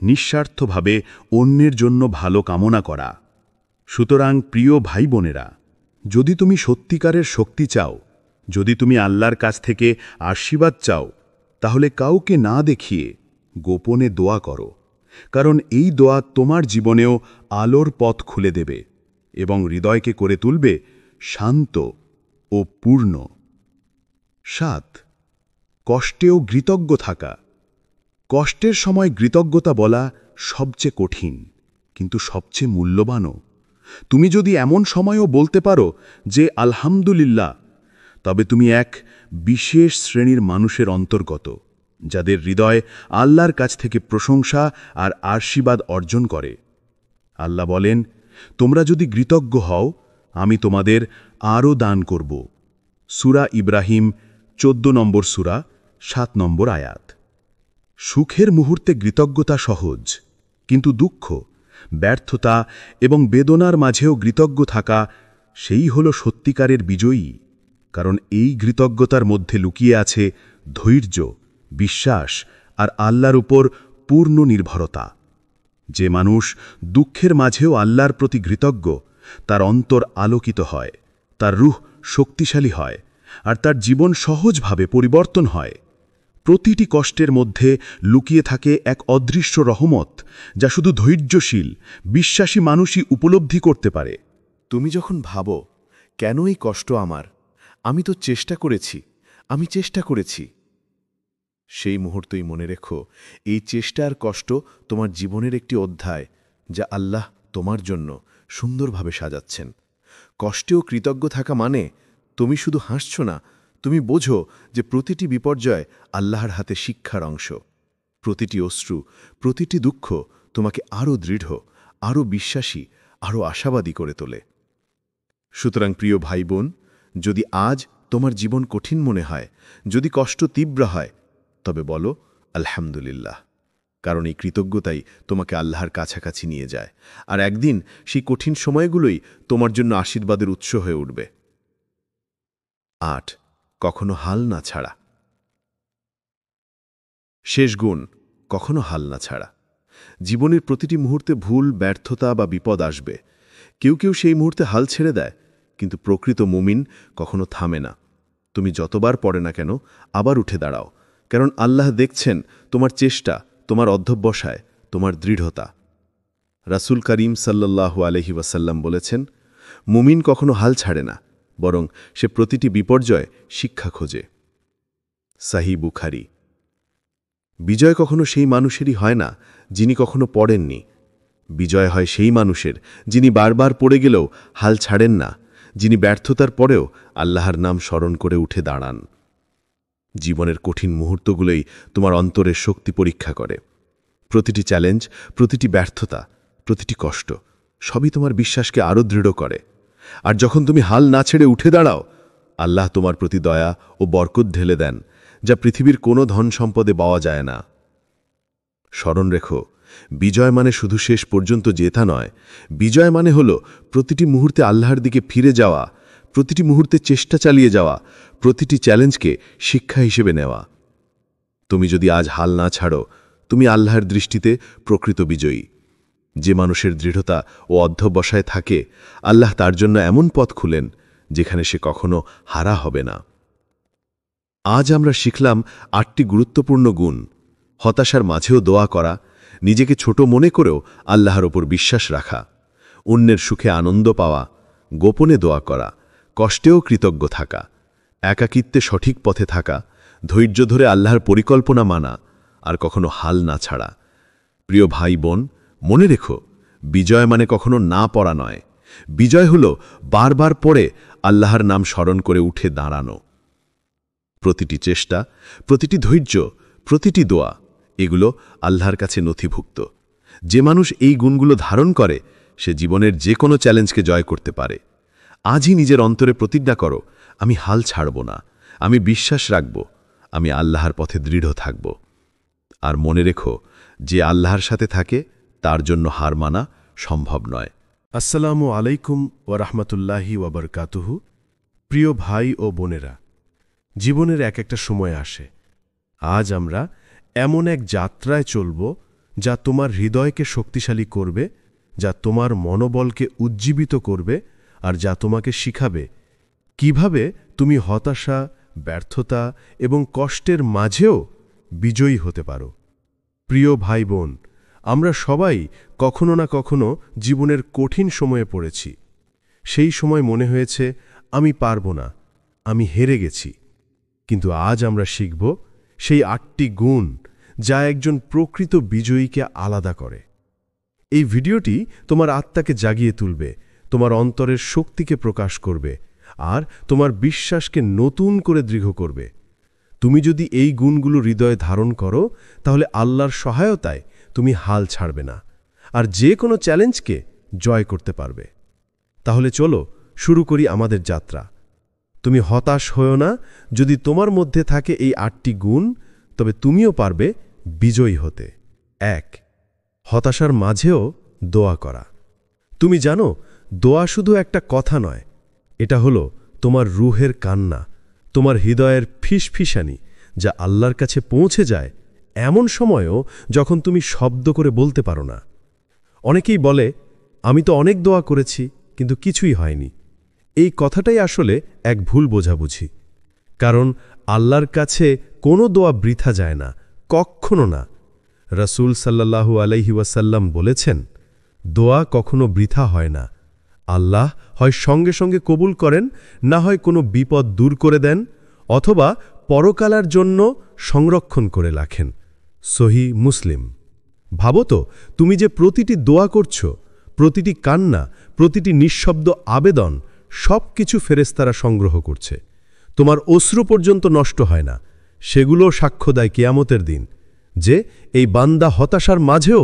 নিঃস্বার্থভাবে অন্যের জন্য ভালো কামনা করা। সুতরাং প্রিয় ভাই বোনেরা, যদি তুমি সত্যিকারের শক্তি চাও, যদি তুমি আল্লাহর কাছ থেকে আশীর্বাদ চাও, তাহলে কাউকে না দেখিয়ে গোপনে দোয়া করো, কারণ এই দোয়া তোমার জীবনেও আলোর পথ খুলে দেবে এবং হৃদয়কে করে তুলবে শান্ত ও পূর্ণ। ৭. কষ্টেও কৃতজ্ঞ থাকা। কষ্টের সময় কৃতজ্ঞতা বলা সবচেয়ে কঠিন, কিন্তু সবচেয়ে মূল্যবানও। তুমি যদি এমন সময়ও বলতে পারো যে আলহামদুলিল্লাহ, তবে তুমি এক বিশেষ শ্রেণীর মানুষের অন্তর্গত, যাদের হৃদয় আল্লাহর কাছ থেকে প্রশংসা আর আশীর্বাদ অর্জন করে। আল্লাহ বলেন, তোমরা যদি কৃতজ্ঞ হও, আমি তোমাদের আরও দান করব। সূরা ইব্রাহিম ১৪ নম্বর সূরা, ৭ নম্বর আয়াত। সুখের মুহূর্তে কৃতজ্ঞতা সহজ, কিন্তু দুঃখ, ব্যর্থতা এবং বেদনার মাঝেও কৃতজ্ঞ থাকা, সেই হল সত্যিকারের বিজয়ী। কারণ এই কৃতজ্ঞতার মধ্যে লুকিয়ে আছে ধৈর্য, বিশ্বাস আর আল্লাহর উপর পূর্ণ নির্ভরতা। যে মানুষ দুঃখের মাঝেও আল্লাহর প্রতি কৃতজ্ঞ, তার অন্তর আলোকিত হয়, তার রূহ শক্তিশালী হয়, আর তার জীবন সহজভাবে পরিবর্তন হয়। প্রতিটি কষ্টের মধ্যে লুকিয়ে থাকে এক অদৃশ্য রহমত, যা শুধু ধৈর্যশীল, বিশ্বাসী মানুষই উপলব্ধি করতে পারে। তুমি যখন ভাবো, কেন এই কষ্ট আমার, আমি তো চেষ্টা করেছি, সেই মুহূর্তেই মনে রেখো, এই চেষ্টা আর কষ্ট তোমার জীবনের একটি অধ্যায়, যা আল্লাহ তোমার জন্য সুন্দরভাবে সাজাচ্ছেন। কষ্টেও কৃতজ্ঞ থাকা মানে তুমি শুধু হাসছ না, তুমি বোঝো যে প্রতিটি বিপর্যয় আল্লাহর হাতে শিক্ষার অংশ। প্রতিটি অশ্রু, প্রতিটি দুঃখ তোমাকে আরও দৃঢ়, আরও বিশ্বাসী, আরও আশাবাদী করে তোলে। সুতরাং প্রিয় ভাই বোন, যদি আজ তোমার জীবন কঠিন মনে হয়, যদি কষ্ট তীব্র হয়, তবে বলো আলহামদুলিল্লাহ, কারণ এই কৃতজ্ঞতাই তোমাকে আল্লাহর কাছাকাছি নিয়ে যায়, আর একদিন সেই কঠিন সময়গুলোই তোমার জন্য আশীর্বাদের উৎস হয়ে উঠবে। 8. কখনো হাল না ছাড়া। শেষ গুণ, কখনো হাল না ছাড়া। জীবনের প্রতিটি মুহূর্তে ভুল, ব্যর্থতা বা বিপদ আসবে। কেউ কেউ সেই মুহূর্তে হাল ছেড়ে দেয়, কিন্তু প্রকৃত মুমিন কখনো থামে না। তুমি যতবার পড়ে না কেন, আবার উঠে দাঁড়াও, কারণ আল্লাহ দেখছেন তোমার চেষ্টা, তোমার অধ্যবসায়, তোমার দৃঢ়তা। রাসূল করিম সাল্লাল্লাহু আলাইহি ওয়াসাল্লাম বলেছেন, মুমিন কখনো হাল ছাড়ে না, বরং সে প্রতিটি বিপর্যয় শিক্ষা খোঁজে। সাহিহ বুখারী। বিজয় কখনো সেই মানুষেরই হয় না যিনি কখনো পড়েননি। বিজয় হয় সেই মানুষের যিনি বারবার পড়ে গেলেও হাল ছাড়েন না, যিনি ব্যর্থতার পরেও আল্লাহর নাম স্মরণ করে উঠে দাঁড়ান। জীবনের কঠিন মুহূর্তগুলোই তোমার অন্তরের শক্তি পরীক্ষা করে। প্রতিটি চ্যালেঞ্জ, প্রতিটি ব্যর্থতা, প্রতিটি কষ্ট সবই তোমার বিশ্বাসকে আরও দৃঢ় করে। আর যখন তুমি হাল না ছেড়ে উঠে দাঁড়াও, আল্লাহ তোমার প্রতি দয়া ও বরকত ঢেলে দেন, যা পৃথিবীর কোনো ধন সম্পদে পাওয়া যায় না। স্মরণ রেখো, বিজয় মানে শুধু শেষ পর্যন্ত জেতা নয়, বিজয় মানে হলো প্রতিটি মুহূর্তে আল্লাহর দিকে ফিরে যাওয়া, প্রতিটি মুহূর্তে চেষ্টা চালিয়ে যাওয়া, প্রতিটি চ্যালেঞ্জকে শিক্ষা হিসেবে নেওয়া। তুমি যদি আজ হাল না ছাড়ো, তুমি আল্লাহর দৃষ্টিতে প্রকৃত বিজয়ী। যে মানুষের দৃঢ়তা ও অধ্যবসায় থাকে, আল্লাহ তার জন্য এমন পথ খুলেন যেখানে সে কখনো হারা হবে না। আজ আমরা শিখলাম 8টি গুরুত্বপূর্ণ গুণ। হতাশার মাঝেও দোয়া করা, নিজেকে ছোট মনে করেও আল্লাহর ওপর বিশ্বাস রাখা, অন্যের সুখে আনন্দ পাওয়া, গোপনে দোয়া করা, কষ্টেও কৃতজ্ঞ থাকা, একাকিত্বে সঠিক পথে থাকা, ধৈর্য ধরে আল্লাহর পরিকল্পনা মানা, আর কখনো হাল না ছাড়া। প্রিয় ভাই বোন, মনে রেখো, বিজয় মানে কখনো না পড়া নয়। বিজয় হলো বারবার পড়ে আল্লাহর নাম স্মরণ করে উঠে দাঁড়ানো। প্রতিটি চেষ্টা, প্রতিটি ধৈর্য, প্রতিটি দোয়া, এগুলো আল্লাহর কাছে নথিভুক্ত। যে মানুষ এই গুণগুলো ধারণ করে, সে জীবনের যে কোনো চ্যালেঞ্জকে জয় করতে পারে। আজই নিজের অন্তরে প্রতিজ্ঞা করো, আমি হাল ছাড়ব না, আমি বিশ্বাস রাখব, আমি আল্লাহর পথে দৃঢ় থাকব। আর মনে রেখো, যে আল্লাহর সাথে থাকে তার জন্য হার মানা সম্ভব নয়। আসসালামু আলাইকুম ওয়া রাহমাতুল্লাহি ওয়া বারাকাতুহু। প্রিয় ভাই ও বোনেরা, জীবনের এক একটা সময় আসে। আজ আমরা এমন এক যাত্রায় চলব যা তোমার হৃদয়কে শক্তিশালী করবে, যা তোমার মনোবলকে উজ্জীবিত করবে, আর যা তোমাকে শিখাবে কিভাবে তুমি হতাশা, ব্যর্থতা এবং কষ্টের মাঝেও বিজয়ী হতে পারো। প্রিয় ভাই বোন, আমরা সবাই কখনো না কখনো জীবনের কঠিন সময়ে পড়েছি। সেই সময় মনে হয়েছে, আমি পারব না, আমি হেরে গেছি। কিন্তু আজ আমরা শিখব সেই 8টি গুণ যা একজন প্রকৃত বিজয়ীকে আলাদা করে। এই ভিডিওটি তোমার আত্মাকে জাগিয়ে তুলবে, তোমার অন্তরের শক্তিকে প্রকাশ করবে, আর তোমার বিশ্বাসকে নতুন করে দৃঢ় করবে। তুমি যদি এই গুণগুলো হৃদয়ে ধারণ করো, তাহলে আল্লাহর সহায়তায় তুমি হাল ছাড়বে না, আর যে কোনো চ্যালেঞ্জকে জয় করতে পারবে। তাহলে চলো শুরু করি আমাদের যাত্রা। তুমি হতাশ হও না। যদি তোমার মধ্যে থাকে এই 8টি গুণ, তবে তুমিও পারবে বিজয়ী হতে। 1. হতাশার মাঝেও দোয়া করা। তুমি জানো, দোয়া শুধু একটা কথা নয়, এটা হলো তোমার রুহের কান্না, তোমার হৃদয়ের ফিসফিসানি, যা আল্লাহর কাছে পৌঁছে যায় এমন সময়ও যখন তুমি শব্দ করে বলতে পারো না। অনেকেই বলে, আমি তো অনেক দোয়া করেছি, কিন্তু কিছুই হয়নি। এই কথাটাই আসলে এক ভুল বোঝাবুঝি। কারণ আল্লাহর কাছে কোনো দোয়া বৃথা যায় না, কখনো না। রাসূল সাল্লাল্লাহু আলাইহি ওয়াসাল্লাম বলেছেন, দোয়া কখনো বৃথা হয় না। আল্লাহ হয় সঙ্গে সঙ্গে কবুল করেন, না হয় কোনো বিপদ দূর করে দেন, অথবা পরকালার জন্য সংরক্ষণ করে রাখেন। সহিহ মুসলিম। ভাবো তো, তুমি যে প্রতিটি দোয়া করছ, প্রতিটি কান্না, প্রতিটি নিঃশব্দ আবেদন, সব কিছু ফেরেশতারা সংগ্রহ করছে। তোমার অশ্রু পর্যন্ত নষ্ট হয় না। সেগুলো সাক্ষ্য দেয় কিয়ামতের দিন যে এই বান্দা হতাশার মাঝেও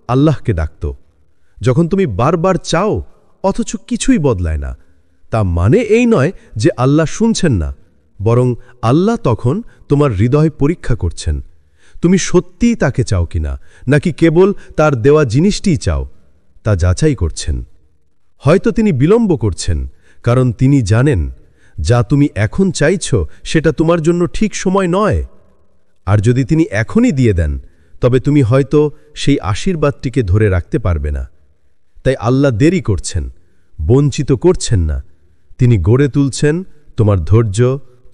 আল্লাহকে ডাকত। যখন তুমি বারবার চাও অথচ কিছুই বদলায় না, তা মানে এই নয় যে আল্লাহ শুনছেন না, বরং আল্লাহ তখন তোমার হৃদয় পরীক্ষা করছেন। তুমি সত্যিই তাকে চাও কিনা, নাকি কেবল তার দেওয়া জিনিসটিই চাও, তা যাচাই করছেন। হয়তো তিনি বিলম্ব করছেন, কারণ তিনি জানেন যা তুমি এখন চাইছ সেটা তোমার জন্য ঠিক সময় নয়। আর যদি তিনি এখনই দিয়ে দেন, তবে তুমি হয়তো সেই আশীর্বাদটিকে ধরে রাখতে পারবে না। তাই আল্লাহ দেরি করছেন, বঞ্চিত করছেন না। তিনি গড়ে তুলছেন তোমার ধৈর্য,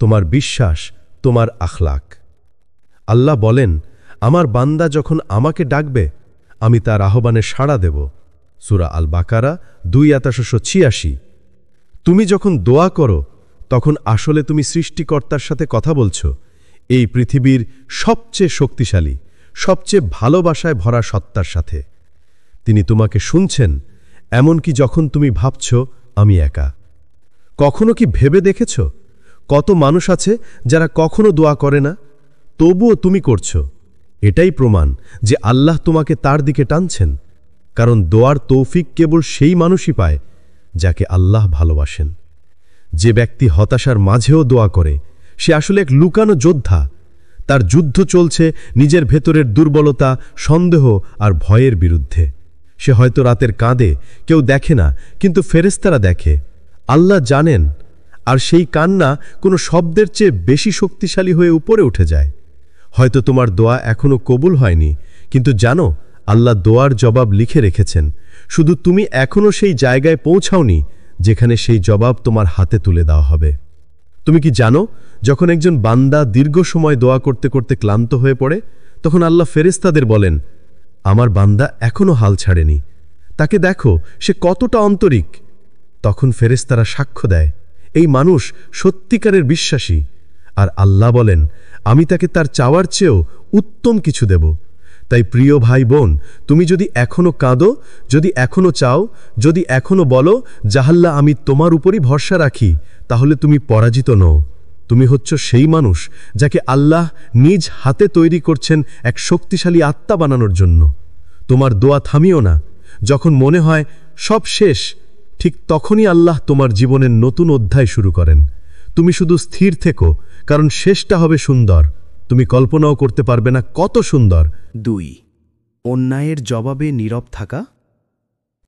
তোমার বিশ্বাস, তোমার আখলাক। আল্লাহ বলেন, আমার বান্দা যখন আমাকে ডাকবে, আমি তার আহ্বানে সাড়া দেব। সূরা আল বাকারা 2:86। তুমি যখন দোয়া করো, তখন আসলে তুমি সৃষ্টিকর্তার সাথে কথা বলছ, এই পৃথিবীর সবচেয়ে শক্তিশালী, সবচেয়ে ভালোবাসায় ভরা সত্তার সাথে। তিনি তোমাকে শুনছেন, এমনকি যখন তুমি ভাবছ আমি একা। কখনো কি ভেবে দেখেছ কত মানুষ আছে যারা কখনো দোয়া করে না, তবুও তুমি করছ? এটাই প্রমাণ যে আল্লাহ তোমাকে তার দিকে টানছেন, কারণ দোয়ার তৌফিক কেবল সেই মানুষই পায় যাকে আল্লাহ ভালোবাসেন। যে ব্যক্তি হতাশার মাঝেও দোয়া করে, সে আসলে এক লুকানো যোদ্ধা। তার যুদ্ধ চলছে নিজের ভেতরের দুর্বলতা, সন্দেহ আর ভয়ের বিরুদ্ধে। সে হয়তো রাতের কাঁদে, কেউ দেখে না, কিন্তু ফেরেশতারা দেখে, আল্লাহ জানেন। আর সেই কান্না কোনো শব্দের চেয়ে বেশি শক্তিশালী হয়ে উপরে উঠে যায়। হয়তো তোমার দোয়া এখনো কবুল হয়নি, কিন্তু জানো আল্লাহ দোয়ার জবাব লিখে রেখেছেন। শুধু তুমি এখনো সেই জায়গায় পৌঁছাওনি যেখানে সেই জবাব তোমার হাতে তুলে দেওয়া হবে। তুমি কি জানো, যখন একজন বান্দা দীর্ঘ সময় দোয়া করতে করতে ক্লান্ত হয়ে পড়ে, তখন আল্লাহ ফেরেশতাদের বলেন, আমার বান্দা এখনো হাল ছাড়েনি, তাকে দেখো সে কতটা আন্তরিক। তখন ফেরেশতারা সাক্ষ্য দেয়, এই মানুষ সত্যিকারের বিশ্বাসী। আর আল্লাহ বলেন, আমি তাকে তার চাওয়ার চেয়েও উত্তম কিছু দেব। তাই প্রিয় ভাই বোন, তুমি যদি এখনো কাঁদো, যদি এখনো চাও, যদি এখনো বলো জাহাল্লা আমি তোমার উপরই ভরসা রাখি, তাহলে তুমি পরাজিত নও। তুমি হচ্ছ সেই মানুষ যাকে আল্লাহ নিজ হাতে তৈরি করছেন এক শক্তিশালী আত্মা বানানোর জন্য। তোমার দোয়া থামিও না। যখন মনে হয় সব শেষ, ঠিক তখনই আল্লাহ তোমার জীবনের নতুন অধ্যায় শুরু করেন। তুমি শুধু স্থির থেকো, কারণ শেষটা হবে সুন্দর। তুমি কল্পনাও করতে পারবে না কত সুন্দর। 2. অন্যায়ের জবাবে নীরব থাকা।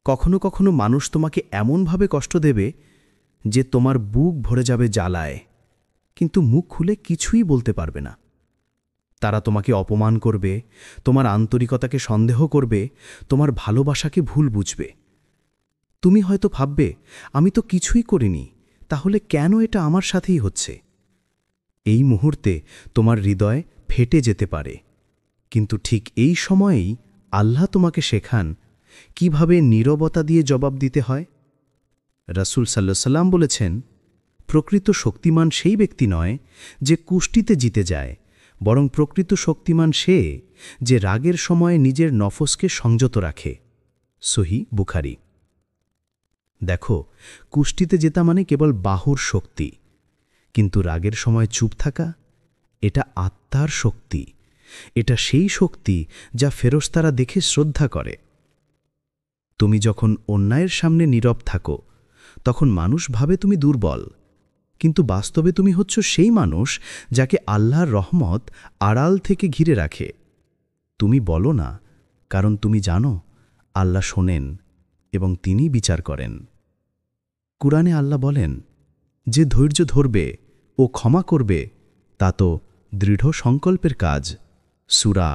কখনো কখনো মানুষ তোমাকে এমনভাবে কষ্ট দেবে যে তোমার বুক ভরে যাবে জ্বালায়, কিন্তু মুখ খুলে কিছুই বলতে পারবে না। তারা তোমাকে অপমান করবে, তোমার আন্তরিকতাকে সন্দেহ করবে, তোমার ভালোবাসাকে ভুল বুঝবে। তুমি হয়তো ভাববে, আমি তো কিছুই করিনি, তাহলে কেন এটা আমার সাথেই হচ্ছে? এই মুহূর্তে তোমার হৃদয় ফেটে যেতে পারে, কিন্তু ঠিক এই সময়েই আল্লাহ তোমাকে শেখান কিভাবে নীরবতা দিয়ে জবাব দিতে হয়। রাসূল সাল্লাল্লাহু আলাইহি ওয়াসাল্লাম বলেছেন, প্রকৃত শক্তিমান সেই ব্যক্তি নয় যে কুষ্টিতে জিতে যায়, বরং প্রকৃত শক্তিমান সে যে রাগের সময় নিজের নফসকে সংযত রাখে। সহিহ বুখারী। দেখো, কুষ্টিতে জেতা মানে কেবল বাহুর শক্তি, কিন্তু রাগের সময় চুপ থাকা, এটা আত্মার শক্তি। এটা সেই শক্তি যা ফেরেশতারা দেখে শ্রদ্ধা করে। তুমি যখন অন্যায়ের সামনে নীরব থাকো, তখন মানুষ ভাবে তুমি দুর্বল, কিন্তু বাস্তবে তুমি হচ্ছ সেই মানুষ যাকে আল্লাহর রহমত আড়াল থেকে ঘিরে রাখে। তুমি বলো না, কারণ তুমি জানো আল্লাহ শোনেন এবং তিনি বিচার করেন। কুরআনে আল্লাহ বলেন, যে ধৈর্য ধরবে ও ক্ষমা করবে তা তো দৃঢ় সংকল্পের কাজ। সূরা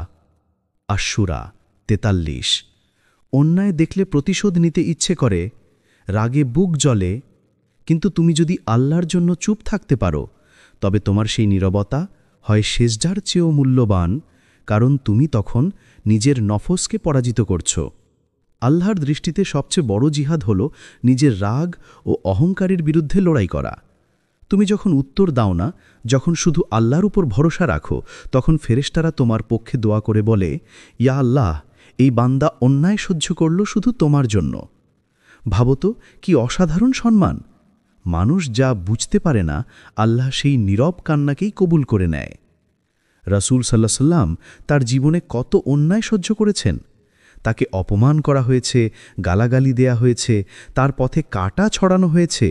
আশ-শুরা 43। অন্যায় দেখলে প্রতিশোধ নিতে ইচ্ছে করে, রাগে বুক জ্বলে, কিন্তু তুমি যদি আল্লাহর জন্য চুপ থাকতে পারো, তবে তোমার সেই নীরবতা হয় সেজদার চেয়েও মূল্যবান, কারণ তুমি তখন নিজের নফসকে পরাজিত করছ। আল্লাহর দৃষ্টিতে সবচেয়ে বড় জিহাদ হল নিজের রাগ ও অহংকারের বিরুদ্ধে লড়াই করা। তুমি যখন উত্তর দাও না, যখন শুধু আল্লাহর উপর ভরসা রাখো, তখন ফেরেশতারা তোমার পক্ষে দোয়া করে বলে, ইয়া আল্লাহ, এই বান্দা অন্যায় সহ্য করল শুধু তোমার জন্য। ভাবো তো, কি অসাধারণ সম্মান! মানুষ যা বুঝতে পারে না, আল্লাহ সেই নীরব কান্নাকেই কবুল করে নেয়। রাসূল সাল্লাল্লাহু আলাইহি সাল্লাম তার জীবনে কত অন্যায় সহ্য করেছেন। তাকে অপমান করা হয়েছে, গালাগালি দেয়া হয়েছে, তার পথে কাঁটা ছড়ানো হয়েছে।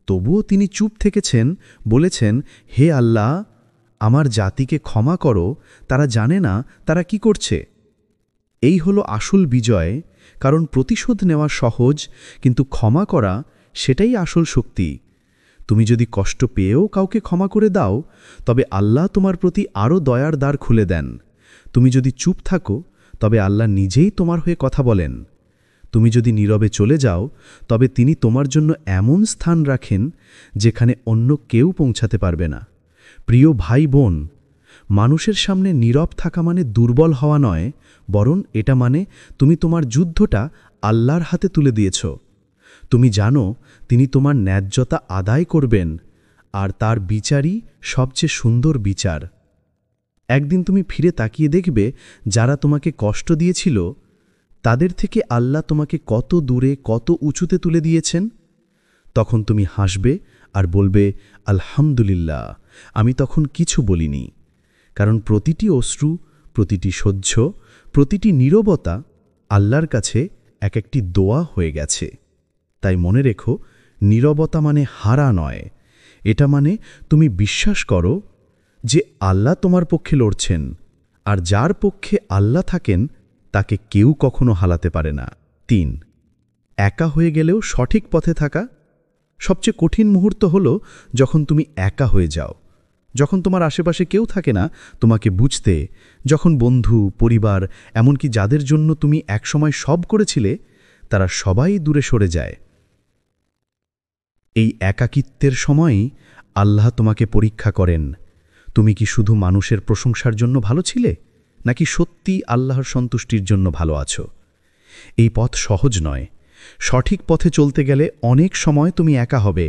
তবুও তিনি চুপ থেকেছেন, বলেছেন, হে আল্লাহ, আমার জাতিকে ক্ষমা করো, তারা জানে না তারা কি করছে। এই হলো আসল বিজয়, কারণ প্রতিশোধ নেওয়া সহজ, কিন্তু ক্ষমা করা সেটাই আসল শক্তি। তুমি যদি কষ্ট পেয়েও কাউকে ক্ষমা করে দাও, তবে আল্লাহ তোমার প্রতি আরও দয়ার দ্বার খুলে দেন। তুমি যদি চুপ থাকো, তবে আল্লাহ নিজেই তোমার হয়ে কথা বলেন। তুমি যদি নীরবে চলে যাও, তবে তিনি তোমার জন্য এমন স্থান রাখেন যেখানে অন্য কেউ পৌঁছাতে পারবে না। প্রিয় ভাই বোন, মানুষের সামনে নীরব থাকা মানে দুর্বল হওয়া নয়, বরং এটা মানে তুমি তোমার যুদ্ধটা আল্লাহর হাতে তুলে দিয়েছ। তুমি জানো তিনি তোমার ন্যায্যতা আদায় করবেন, আর তার বিচারই সবচেয়ে সুন্দর বিচার। একদিন তুমি ফিরে তাকিয়ে দেখবে, যারা তোমাকে কষ্ট দিয়েছিল তাদের থেকে আল্লাহ তোমাকে কত দূরে, কত উঁচুতে তুলে দিয়েছেন। তখন তুমি হাসবে আর বলবে, আলহামদুলিল্লাহ, আমি তখন কিছু বলিনি। কারণ প্রতিটি অশ্রু, প্রতিটি সহ্য, প্রতিটি নীরবতা আল্লাহর কাছে এক একটি দোয়া হয়ে গেছে। তাই মনে রেখো, নীরবতা মানে হারা নয়, এটা মানে তুমি বিশ্বাস করো যে আল্লাহ তোমার পক্ষে লড়ছেন, আর যার পক্ষে আল্লাহ থাকেন তাকে কেউ কখনো হালাতে পারে না। ৩. একা হয়ে গেলেও সঠিক পথে থাকা। সবচেয়ে কঠিন মুহূর্ত হল যখন তুমি একা হয়ে যাও, যখন তোমার আশেপাশে কেউ থাকে না তোমাকে বুঝতে, যখন বন্ধু, পরিবার, এমনকি যাদের জন্য তুমি একসময় সব করেছিলে, তারা সবাই দূরে সরে যায়। এই একাকিত্বের সময়ই আল্লাহ তোমাকে পরীক্ষা করেন। তুমি কি শুধু মানুষের প্রশংসার জন্য ভালো ছিলে, নাকি সত্যি আল্লাহর সন্তুষ্টির জন্য ভালো আছো? এই পথ সহজ নয়। সঠিক পথে চলতে গেলে অনেক সময় তুমি একা হবে,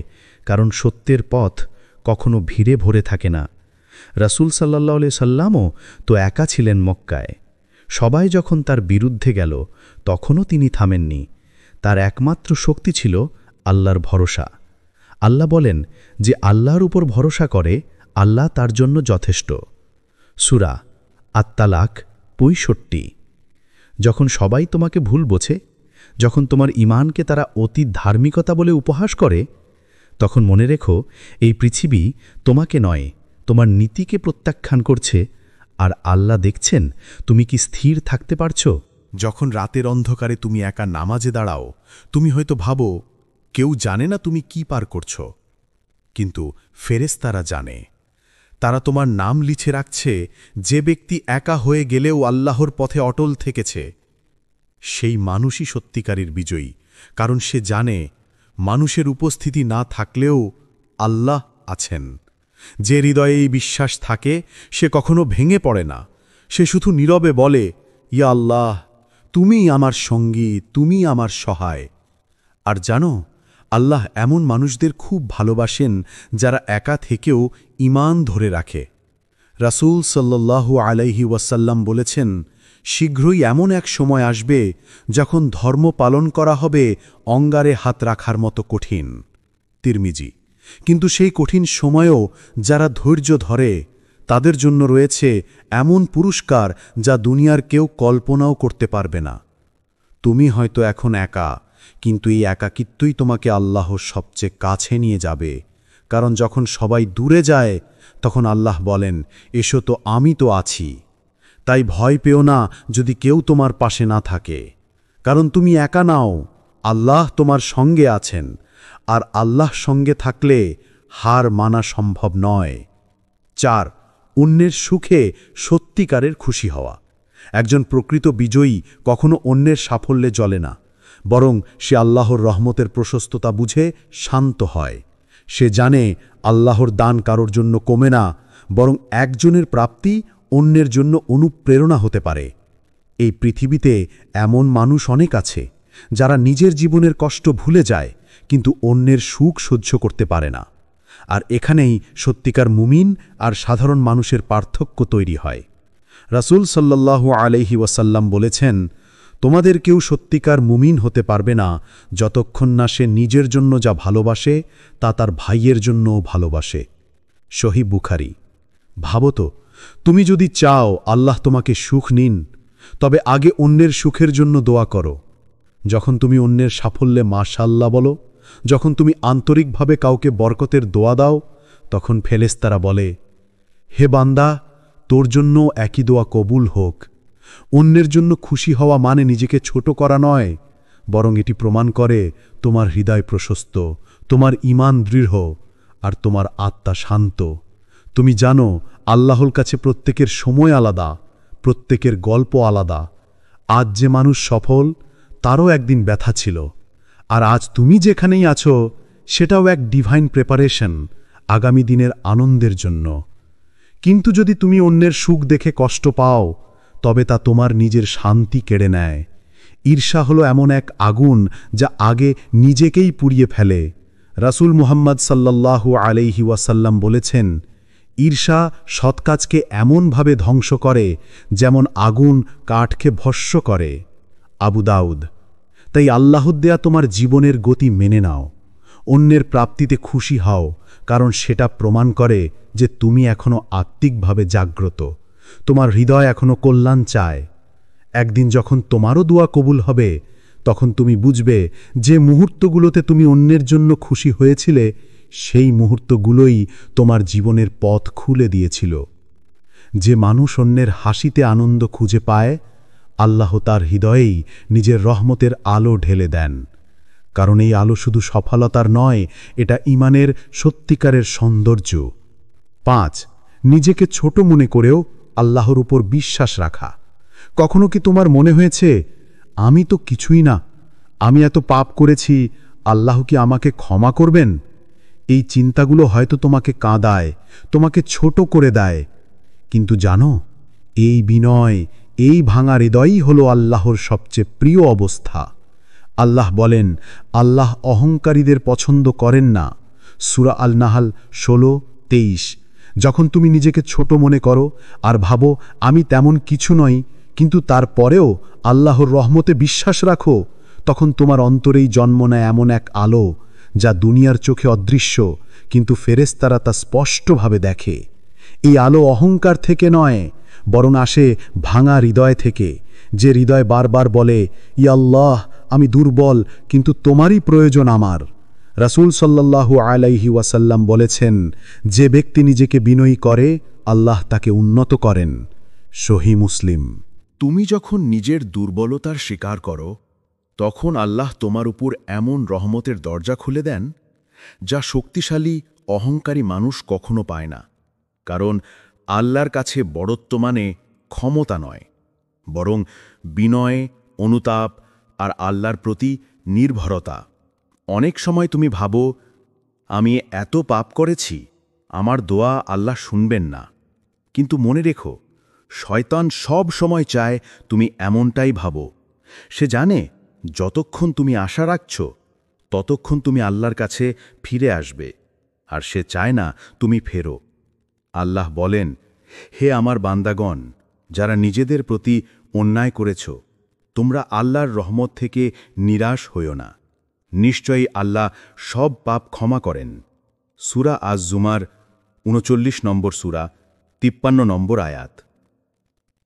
কারণ সত্যের পথ কখনো ভিড়ে ভরে থাকে না। রাসূল সাল্লাল্লাহু আলাইহি সাল্লামও তো একা ছিলেন মক্কায়। সবাই যখন তার বিরুদ্ধে গেল, তখনও তিনি থামেননি। তার একমাত্র শক্তি ছিল আল্লাহর ভরসা। আল্লাহ বলেন, যে আল্লাহর উপর ভরসা করে, আল্লাহ তার জন্য যথেষ্ট। সূরা আত-তালাক ৬৫। যখন সবাই তোমাকে ভুল বোঝে, যখন তোমার ঈমানকে তারা অতি ধার্মিকতা বলে উপহাস করে, তখন মনে রেখো, এই পৃথিবী তোমাকে নয়, তোমার নীতিকে প্রত্যাখ্যান করছে, আর আল্লাহ দেখছেন তুমি কি স্থির থাকতে পারছো। যখন রাতের অন্ধকারে তুমি একা নামাজে দাঁড়াও, তুমি হয়তো ভাবো কেউ জানে না তুমি কি পার করছো, কিন্তু ফেরেশতারা জানে। তারা তোমার নাম লিখে রাখছে। যে ব্যক্তি একা হয়ে গেলেও আল্লাহর পথে অটল থেকেছে, সেই মানুষই সত্যিকারের বিজয়ী, কারণ সে জানে মানুষের উপস্থিতি না থাকলেও আল্লাহ আছেন। যে হৃদয়ে এই বিশ্বাস থাকে, সে কখনো ভেঙে পড়ে না। সে শুধু নীরবে বলে, ইয়া আল্লাহ, তুমিই আমার সঙ্গী, তুমিই আমার সহায়। আর জানো, আল্লাহ এমন মানুষদের খুব ভালোবাসেন যারা একা থেকেও ঈমান ধরে রাখে। রাসূল সাল্লাল্লাহু আলাইহি ওয়াসাল্লাম বলেছেন, শীঘ্রই এমন এক সময় আসবে যখন ধর্ম পালন করা হবে অঙ্গারে হাত রাখার মতো কঠিন। তিরমিজি। কিন্তু সেই কঠিন সময়েও যারা ধৈর্য ধরে, তাদের জন্য রয়েছে এমন পুরস্কার যা দুনিয়ার কেউ কল্পনাও করতে পারবে না। তুমি হয়তো এখন একা, কিন্তু এই একাকিত্বই তোমাকে আল্লাহর সবচেয়ে কাছে নিয়ে যাবে। কারণ যখন সবাই দূরে যায়, তখন আল্লাহ বলেন, এসো তো, আমি তো আছি। তাই ভয় পেও না যদি কেউ তোমার পাশে না থাকে, কারণ তুমি একা নাও, আল্লাহ তোমার সঙ্গে আছেন। আর আল্লাহ সঙ্গে থাকলে হার মানা সম্ভব নয়। ৪. অন্যের সুখে সত্যিকারের খুশি হওয়া। একজন প্রকৃত বিজয়ী কখনো অন্যের সাফল্যে জ্বলে না, বরং সে আল্লাহর রহমতের প্রশস্ততা বুঝে শান্ত হয়। সে জানে আল্লাহর দান কারোর জন্য কমে না, বরং একজনের প্রাপ্তি অন্যের জন্য অনুপ্রেরণা হতে পারে। এই পৃথিবীতে এমন মানুষ অনেক আছে যারা নিজের জীবনের কষ্ট ভুলে যায় কিন্তু অন্যের সুখ সহ্য করতে পারে না। আর এখানেই সত্যিকার মুমিন আর সাধারণ মানুষের পার্থক্য তৈরি হয়। রাসূল সাল্লাল্লাহু আলাইহি ওয়াসাল্লাম বলেছেন, তোমাদের কেউ সত্যিকার মুমিন হতে পারবে না যতক্ষণ না সে নিজের জন্য যা ভালোবাসে তা তার ভাইয়ের জন্যও ভালোবাসে। সহিহ বুখারী। ভাবো তো, তুমি যদি চাও আল্লাহ তোমাকে সুখ নিন, তবে আগে অন্যের সুখের জন্য দোয়া করো। যখন তুমি অন্যের সাফল্যে মাশাআল্লাহ বলো, যখন তুমি আন্তরিকভাবে কাউকে বরকতের দোয়া দাও, তখন ফেরেশতারা বলে, হে বান্দা, তোর জন্য একই দোয়া কবুল হোক। অন্যের জন্য খুশি হওয়া মানে নিজেকে ছোট করা নয়, বরং এটি প্রমাণ করে তোমার হৃদয় প্রশস্ত, তোমার ঈমান দৃঢ় আর তোমার আত্মা শান্ত। তুমি জানো আল্লাহর কাছে প্রত্যেকের সময় আলাদা, প্রত্যেকের গল্প আলাদা। আজ যে মানুষ সফল, তারও একদিন ব্যথা ছিল, আর আজ তুমি যেখানেই আছো সেটাও এক ডিভাইন প্রেপারেশন আগামী দিনের আনন্দের জন্য। কিন্তু যদি তুমি অন্যের সুখ দেখে কষ্ট পাও, তবে তা তোমার নিজের শান্তি কেড়ে নেয়। ঈর্ষা হলো এমন এক আগুন যা আগে নিজেকেই পুড়িয়ে ফেলে। রাসূল মুহাম্মদ সাল্লাল্লাহু আলাইহি ওয়াসাল্লাম বলেছেন, ঈর্ষা সৎকাজকে এমনভাবে ধ্বংস করে যেমন আগুন কাঠকে ভস্ম করে। আবু দাউদ। তাই আল্লাহর দেয়া তোমার জীবনের গতি মেনে নাও, অন্যের প্রাপ্তিতে খুশি হও, কারণ সেটা প্রমাণ করে যে তুমি এখনো আত্মিকভাবে জাগ্রত, তোমার হৃদয় এখনো কল্যাণ চায়। একদিন যখন তোমারও দোয়া কবুল হবে, তখন তুমি বুঝবে যে মুহূর্তগুলোতে তুমি অন্যের জন্য খুশি হয়েছিলে, সেই মুহূর্তগুলোই তোমার জীবনের পথ খুলে দিয়েছিল। যে মানুষ অন্যের হাসিতে আনন্দ খুঁজে পায়, আল্লাহ তার হৃদয়েই নিজের রহমতের আলো ঢেলে দেন। কারণ এই আলো শুধু সফলতার নয়, এটা ঈমানের সত্যিকারের সৌন্দর্য। 5. নিজেকে ছোট মনে করেও আল্লাহর উপর বিশ্বাস রাখা। কখনো কি তোমার মনে হয়েছে, আমি তো কিছুই না, আমি এত পাপ করেছি, আল্লাহ কি আমাকে ক্ষমা করবেন? এই চিন্তাগুলো হয়তো তোমাকে কাঁদায়, তোমাকে ছোট করে দেয়। কিন্তু জানো, এই বিনয়, এই ভাঙা হৃদয়ই হল আল্লাহর সবচেয়ে প্রিয় অবস্থা। আল্লাহ বলেন, আল্লাহ অহংকারীদের পছন্দ করেন না। সূরা আল-নাহাল 16-23। যখন তুমি নিজেকে ছোট মনে করো আর ভাবো আমি তেমন কিছু নই, কিন্তু তারপরেও আল্লাহর রহমতে বিশ্বাস রাখো, তখন তোমার অন্তরেই জন্ম নেয় এমন এক আলো যা দুনিয়ার চোখে অদৃশ্য, কিন্তু ফেরেশতারা তা স্পষ্টভাবে দেখে। এই আলো অহংকার থেকে নয়, বরং আসে ভাঙা হৃদয় থেকে, যে হৃদয় বারবার বলে, ইয়া আল্লাহ, আমি দুর্বল, কিন্তু তোমারই প্রয়োজন আমার। রাসূল সাল্লাল্লাহু আলাইহি ওয়াসাল্লাম বলেছেন, যে ব্যক্তি নিজেকে বিনয়ী করে, আল্লাহ তাকে উন্নত করেন। সহিহ মুসলিম। তুমি যখন নিজের দুর্বলতার স্বীকার করো, তখন আল্লাহ তোমার উপর এমন রহমতের দরজা খুলে দেন যা শক্তিশালী অহংকারী মানুষ কখনো পায় না। কারণ আল্লাহর কাছে বড়ত্ব মানে ক্ষমতা নয়, বরং বিনয়, অনুতাপ আর আল্লাহর প্রতি নির্ভরতা। অনেক সময় তুমি ভাবো, আমি এত পাপ করেছি, আমার দোয়া আল্লাহ শুনবেন না। কিন্তু মনে রেখো, শয়তান সব সময় চায় তুমি এমনটাই ভাবো। সে জানে যতক্ষণ তুমি আশা রাখছ, ততক্ষণ তুমি আল্লাহর কাছে ফিরে আসবে, আর সে চায় না তুমি ফেরো। আল্লাহ বলেন, হে আমার বান্দাগণ, যারা নিজেদের প্রতি অন্যায় করেছ, তোমরা আল্লাহর রহমত থেকে নিরাশ হইও না। নিশ্চয়ই আল্লাহ সব পাপ ক্ষমা করেন। সূরা আজ-জুমার ৩৯ নম্বর সূরা, ৫৩ নম্বর আয়াত।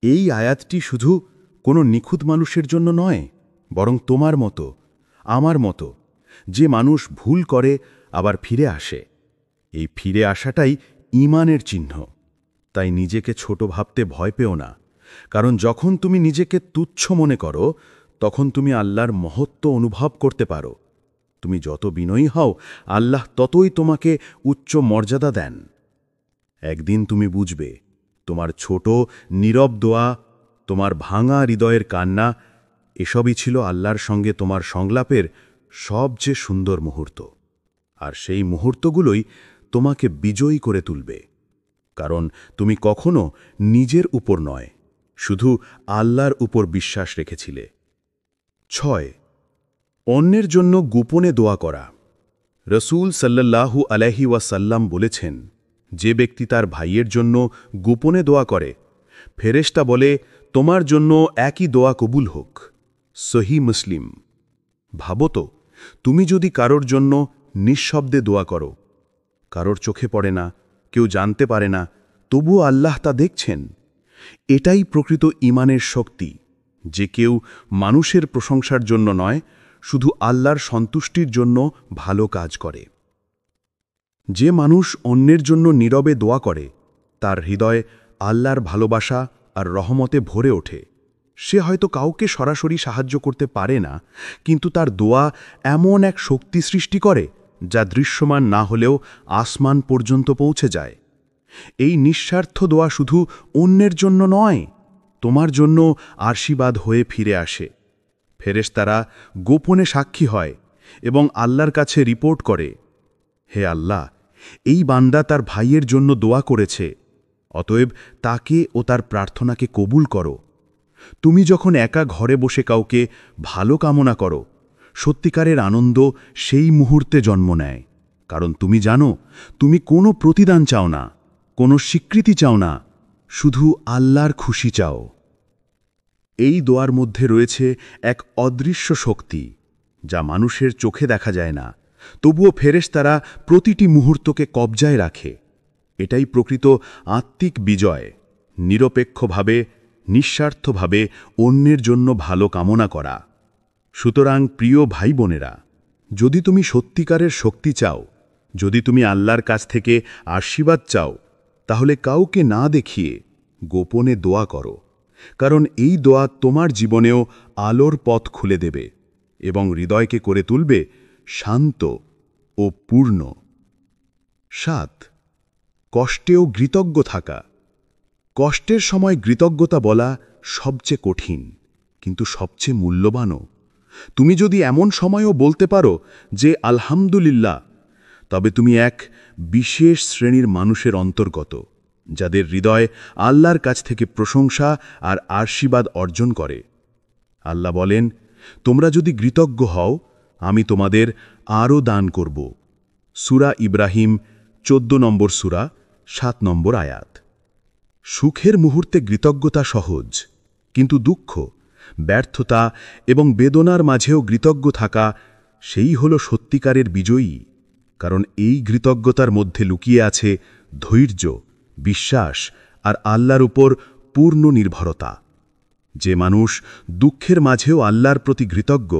এই আয়াতটি শুধু কোনো নিখুঁত মানুষের জন্য নয়, বরং তোমার মতো, আমার মতো, যে মানুষ ভুল করে আবার ফিরে আসে। এই ফিরে আসাটাই ঈমানের চিহ্ন। তাই নিজেকে ছোট ভাবতে ভয় পেও না, কারণ যখন তুমি নিজেকে তুচ্ছ মনে করো, তখন তুমি আল্লাহর মহত্ব অনুভব করতে পারো। তুমি যত বিনয়ী হও, আল্লাহ ততই তোমাকে উচ্চ মর্যাদা দেন। একদিন তুমি বুঝবে, তোমার ছোট নীরব দোয়া, তোমার ভাঙা হৃদয়ের কান্না, এসবই ছিল আল্লাহর সঙ্গে তোমার সংলাপের সবচেয়ে সুন্দর মুহূর্ত। আর সেই মুহূর্তগুলোই তোমাকে বিজয়ী করে তুলবে। কারণ তুমি কখনো নিজের উপর নয়, শুধু আল্লাহর উপর বিশ্বাস রেখেছিলে। 6. অন্যের জন্য গোপনে দোয়া করা। রসূল সাল্লাল্লাহু আলাইহি ওয়াসাল্লাম বলেছেন, যে ব্যক্তি তার ভাইয়ের জন্য গোপনে দোয়া করে, ফেরেশতা বলে, তোমার জন্য একই দোয়া কবুল হোক। সহিহ মুসলিম। ভাবো তো, তুমি যদি কারোর জন্য নিঃশব্দে দোয়া করো, কারোর চোখে পড়ে না, কেউ জানতে পারে না, তবুও আল্লাহ তা দেখছেন। এটাই প্রকৃত ঈমানের শক্তি, যে কেউ মানুষের প্রশংসার জন্য নয়, শুধু আল্লাহর সন্তুষ্টির জন্য ভালো কাজ করে। যে মানুষ অন্যের জন্য নীরবে দোয়া করে, তার হৃদয় আল্লাহর ভালোবাসা আর রহমতে ভরে ওঠে। সে হয়তো কাউকে সরাসরি সাহায্য করতে পারে না, কিন্তু তার দোয়া এমন এক শক্তি সৃষ্টি করে যা দৃশ্যমান না হলেও আসমান পর্যন্ত পৌঁছে যায়। এই নিঃস্বার্থ দোয়া শুধু অন্যের জন্য নয়, তোমার জন্য আশীর্বাদ হয়ে ফিরে আসে। ফেরেশতারা গোপনে সাক্ষী হয় এবং আল্লাহর কাছে রিপোর্ট করে, হে আল্লাহ, এই বান্দা তার ভাইয়ের জন্য দোয়া করেছে, অতএব তাকে ও তার প্রার্থনাকে কবুল করো। তুমি যখন একা ঘরে বসে কাউকে ভালো কামনা করো, সত্যিকারের আনন্দ সেই মুহূর্তে জন্ম নেয়, কারণ তুমি জানো তুমি কোনো প্রতিদান চাও না, কোনো স্বীকৃতি চাও না, শুধু আল্লাহর খুশি চাও। এই দোয়ার মধ্যে রয়েছে এক অদৃশ্য শক্তি, যা মানুষের চোখে দেখা যায় না, তবুও ফেরেশতারা প্রতিটি মুহূর্তকে কবজায় রাখে। এটাই প্রকৃত আত্মিক বিজয়, নিরপেক্ষভাবে, নিঃস্বার্থভাবে অন্যের জন্য ভালো কামনা করা। সুতরাং প্রিয় ভাই বোনেরা, যদি তুমি সত্যিকারের শক্তি চাও, যদি তুমি আল্লাহর কাছ থেকে আশীর্বাদ চাও, তাহলে কাউকে না দেখিয়ে গোপনে দোয়া করো, কারণ এই দোয়া তোমার জীবনেও আলোর পথ খুলে দেবে এবং হৃদয়কে করে তুলবে শান্ত ও পূর্ণ। 7. কষ্টেও কৃতজ্ঞ থাকা। কষ্টের সময় কৃতজ্ঞতা বলা সবচেয়ে কঠিন, কিন্তু সবচেয়ে মূল্যবানও। তুমি যদি এমন সময়ও বলতে পারো যে আলহামদুলিল্লাহ, তবে তুমি এক বিশেষ শ্রেণীর মানুষের অন্তর্গত, যাদের হৃদয় আল্লাহর কাছ থেকে প্রশংসা আর আশীর্বাদ অর্জন করে। আল্লাহ বলেন, তোমরা যদি কৃতজ্ঞ হও, আমি তোমাদের আরও দান করব। সূরা ইব্রাহিম 14 নম্বর সূরা 7 নম্বর আয়াত। সুখের মুহূর্তে কৃতজ্ঞতা সহজ, কিন্তু দুঃখ, ব্যর্থতা এবং বেদনার মাঝেও কৃতজ্ঞ থাকা, সেই হল সত্যিকারের বিজয়ী। কারণ এই কৃতজ্ঞতার মধ্যে লুকিয়ে আছে ধৈর্য, বিশ্বাস আর আল্লাহর উপর পূর্ণ নির্ভরতা। যে মানুষ দুঃখের মাঝেও আল্লাহর প্রতি কৃতজ্ঞ,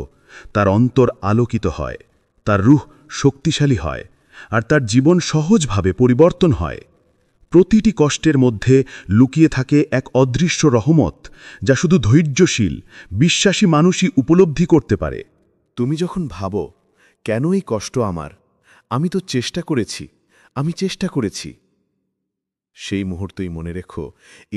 তার অন্তর আলোকিত হয়, তার রূহ শক্তিশালী হয়, আর তার জীবন সহজভাবে পরিবর্তন হয়। প্রতিটি কষ্টের মধ্যে লুকিয়ে থাকে এক অদৃশ্য রহমত, যা শুধু ধৈর্যশীল, বিশ্বাসী মানুষই উপলব্ধি করতে পারে। তুমি যখন ভাবো, কেন এই কষ্ট আমার, আমি তো চেষ্টা করেছি, সেই মুহূর্তেই মনে রেখো,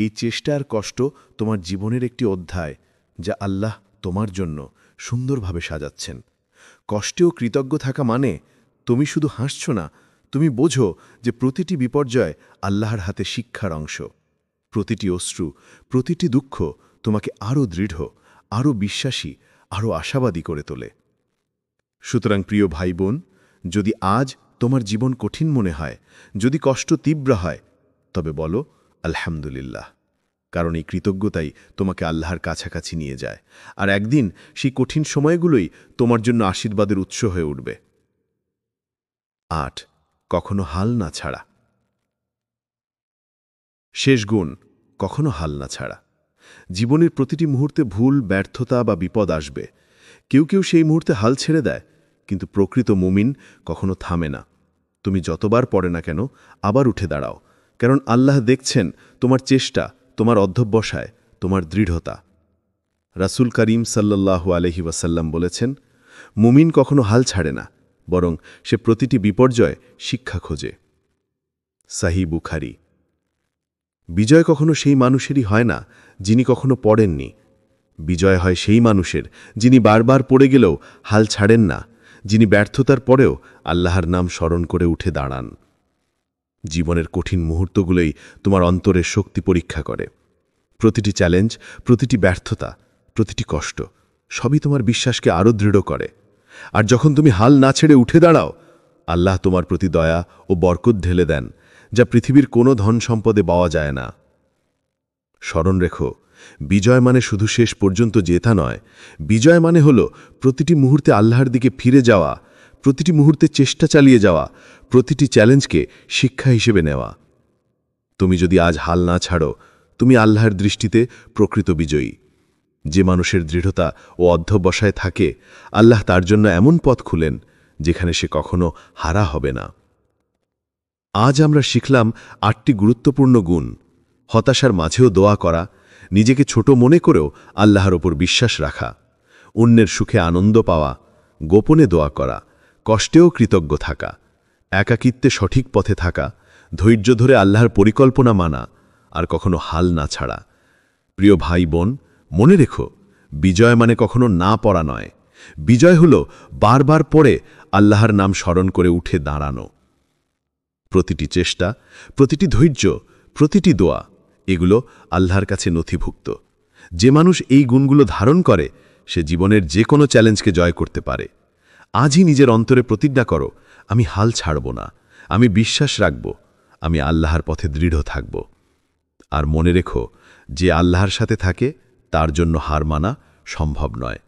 এই চেষ্টা আর কষ্ট তোমার জীবনের একটি অধ্যায়, যা আল্লাহ তোমার জন্য সুন্দরভাবে সাজাচ্ছেন। কষ্টেও কৃতজ্ঞ থাকা মানে তুমি শুধু হাসছ না, তুমি বোঝো যে প্রতিটি বিপর্যয় আল্লাহর হাতে শিক্ষার অংশ। প্রতিটি অশ্রু, প্রতিটি দুঃখ তোমাকে আরও দৃঢ়, আরও বিশ্বাসী, আরও আশাবাদী করে তোলে। সুতরাং প্রিয় ভাই বোন, যদি আজ তোমার জীবন কঠিন মনে হয়, যদি কষ্ট তীব্র হয়, তবে বলো আলহামদুলিল্লাহ, কারণ এই কৃতজ্ঞতাই তোমাকে আল্লাহর কাছাকাছি নিয়ে যায়, আর একদিন সেই কঠিন সময়গুলোই তোমার জন্য আশীর্বাদের উৎস হয়ে উঠবে। 8. কখনো হাল না ছাড়া। শেষ গুণ, কখনো হাল না ছাড়া। জীবনের প্রতিটি মুহূর্তে ভুল, ব্যর্থতা বা বিপদ আসবে। কেউ কেউ সেই মুহূর্তে হাল ছেড়ে দেয়, কিন্তু প্রকৃত মুমিন কখনো থামে না। তুমি যতবার পড়ে না কেন, আবার উঠে দাঁড়াও, কারণ আল্লাহ দেখছেন তোমার চেষ্টা, তোমার অধ্যবসায়, তোমার দৃঢ়তা। রাসূল করিম সাল্লাল্লাহু আলাইহি ওয়াসাল্লাম বলেছেন, মুমিন কখনো হাল ছাড়ে না, বরং সে প্রতিটি বিপর্যয় শিক্ষা খোঁজে। সহিহ বুখারী। বিজয় কখনো সেই মানুষেরই হয় না যিনি কখনো পড়েননি। বিজয় হয় সেই মানুষের যিনি বারবার পড়ে গেলেও হাল ছাড়েন না, যিনি ব্যর্থতার পরেও আল্লাহর নাম স্মরণ করে উঠে দাঁড়ান। জীবনের কঠিন মুহূর্তগুলোই তোমার অন্তরের শক্তি পরীক্ষা করে। প্রতিটি চ্যালেঞ্জ, প্রতিটি ব্যর্থতা, প্রতিটি কষ্ট সবই তোমার বিশ্বাসকে আরও দৃঢ় করে। আর যখন তুমি হাল না ছেড়ে উঠে দাঁড়াও, আল্লাহ তোমার প্রতি দয়া ও বরকত ঢেলে দেন, যা পৃথিবীর কোনো ধন সম্পদে পাওয়া যায় না। স্মরণ রেখো, বিজয় মানে শুধু শেষ পর্যন্ত জেতা নয়, বিজয় মানে হল প্রতিটি মুহূর্তে আল্লাহর দিকে ফিরে যাওয়া, প্রতিটি মুহূর্তে চেষ্টা চালিয়ে যাওয়া, প্রতিটি চ্যালেঞ্জকে শিক্ষা হিসেবে নেওয়া। তুমি যদি আজ হাল না ছাড়ো, তুমি আল্লাহর দৃষ্টিতে প্রকৃত বিজয়ী। যে মানুষের দৃঢ়তা ও অধ্যবসায় থাকে, আল্লাহ তার জন্য এমন পথ খুলেন যেখানে সে কখনো হারা হবে না। আজ আমরা শিখলাম 8টি গুরুত্বপূর্ণ গুণ: হতাশার মাঝেও দোয়া করা, নিজেকে ছোট মনে করেও আল্লাহর ওপর বিশ্বাস রাখা, অন্যের সুখে আনন্দ পাওয়া, গোপনে দোয়া করা, কষ্টেও কৃতজ্ঞ থাকা, একাকিত্বে সঠিক পথে থাকা, ধৈর্য ধরে আল্লাহর পরিকল্পনা মানা, আর কখনো হাল না ছাড়া। প্রিয় ভাই বোন, মনে রেখো, বিজয় মানে কখনো না পড়া নয়। বিজয় হল বারবার পড়ে আল্লাহর নাম স্মরণ করে উঠে দাঁড়ানো। প্রতিটি চেষ্টা, প্রতিটি ধৈর্য, প্রতিটি দোয়া, এগুলো আল্লাহর কাছে নথিভুক্ত। যে মানুষ এই গুণগুলো ধারণ করে, সে জীবনের যে কোনো চ্যালেঞ্জকে জয় করতে পারে। আজই নিজের অন্তরে প্রতিজ্ঞা করো, আমি হাল ছাড়ব না, আমি বিশ্বাস রাখব, আমি আল্লাহর পথে দৃঢ় থাকব। আর মনে রেখো, যে আল্লাহর সাথে থাকে তার জন্য হার মানা সম্ভব নয়।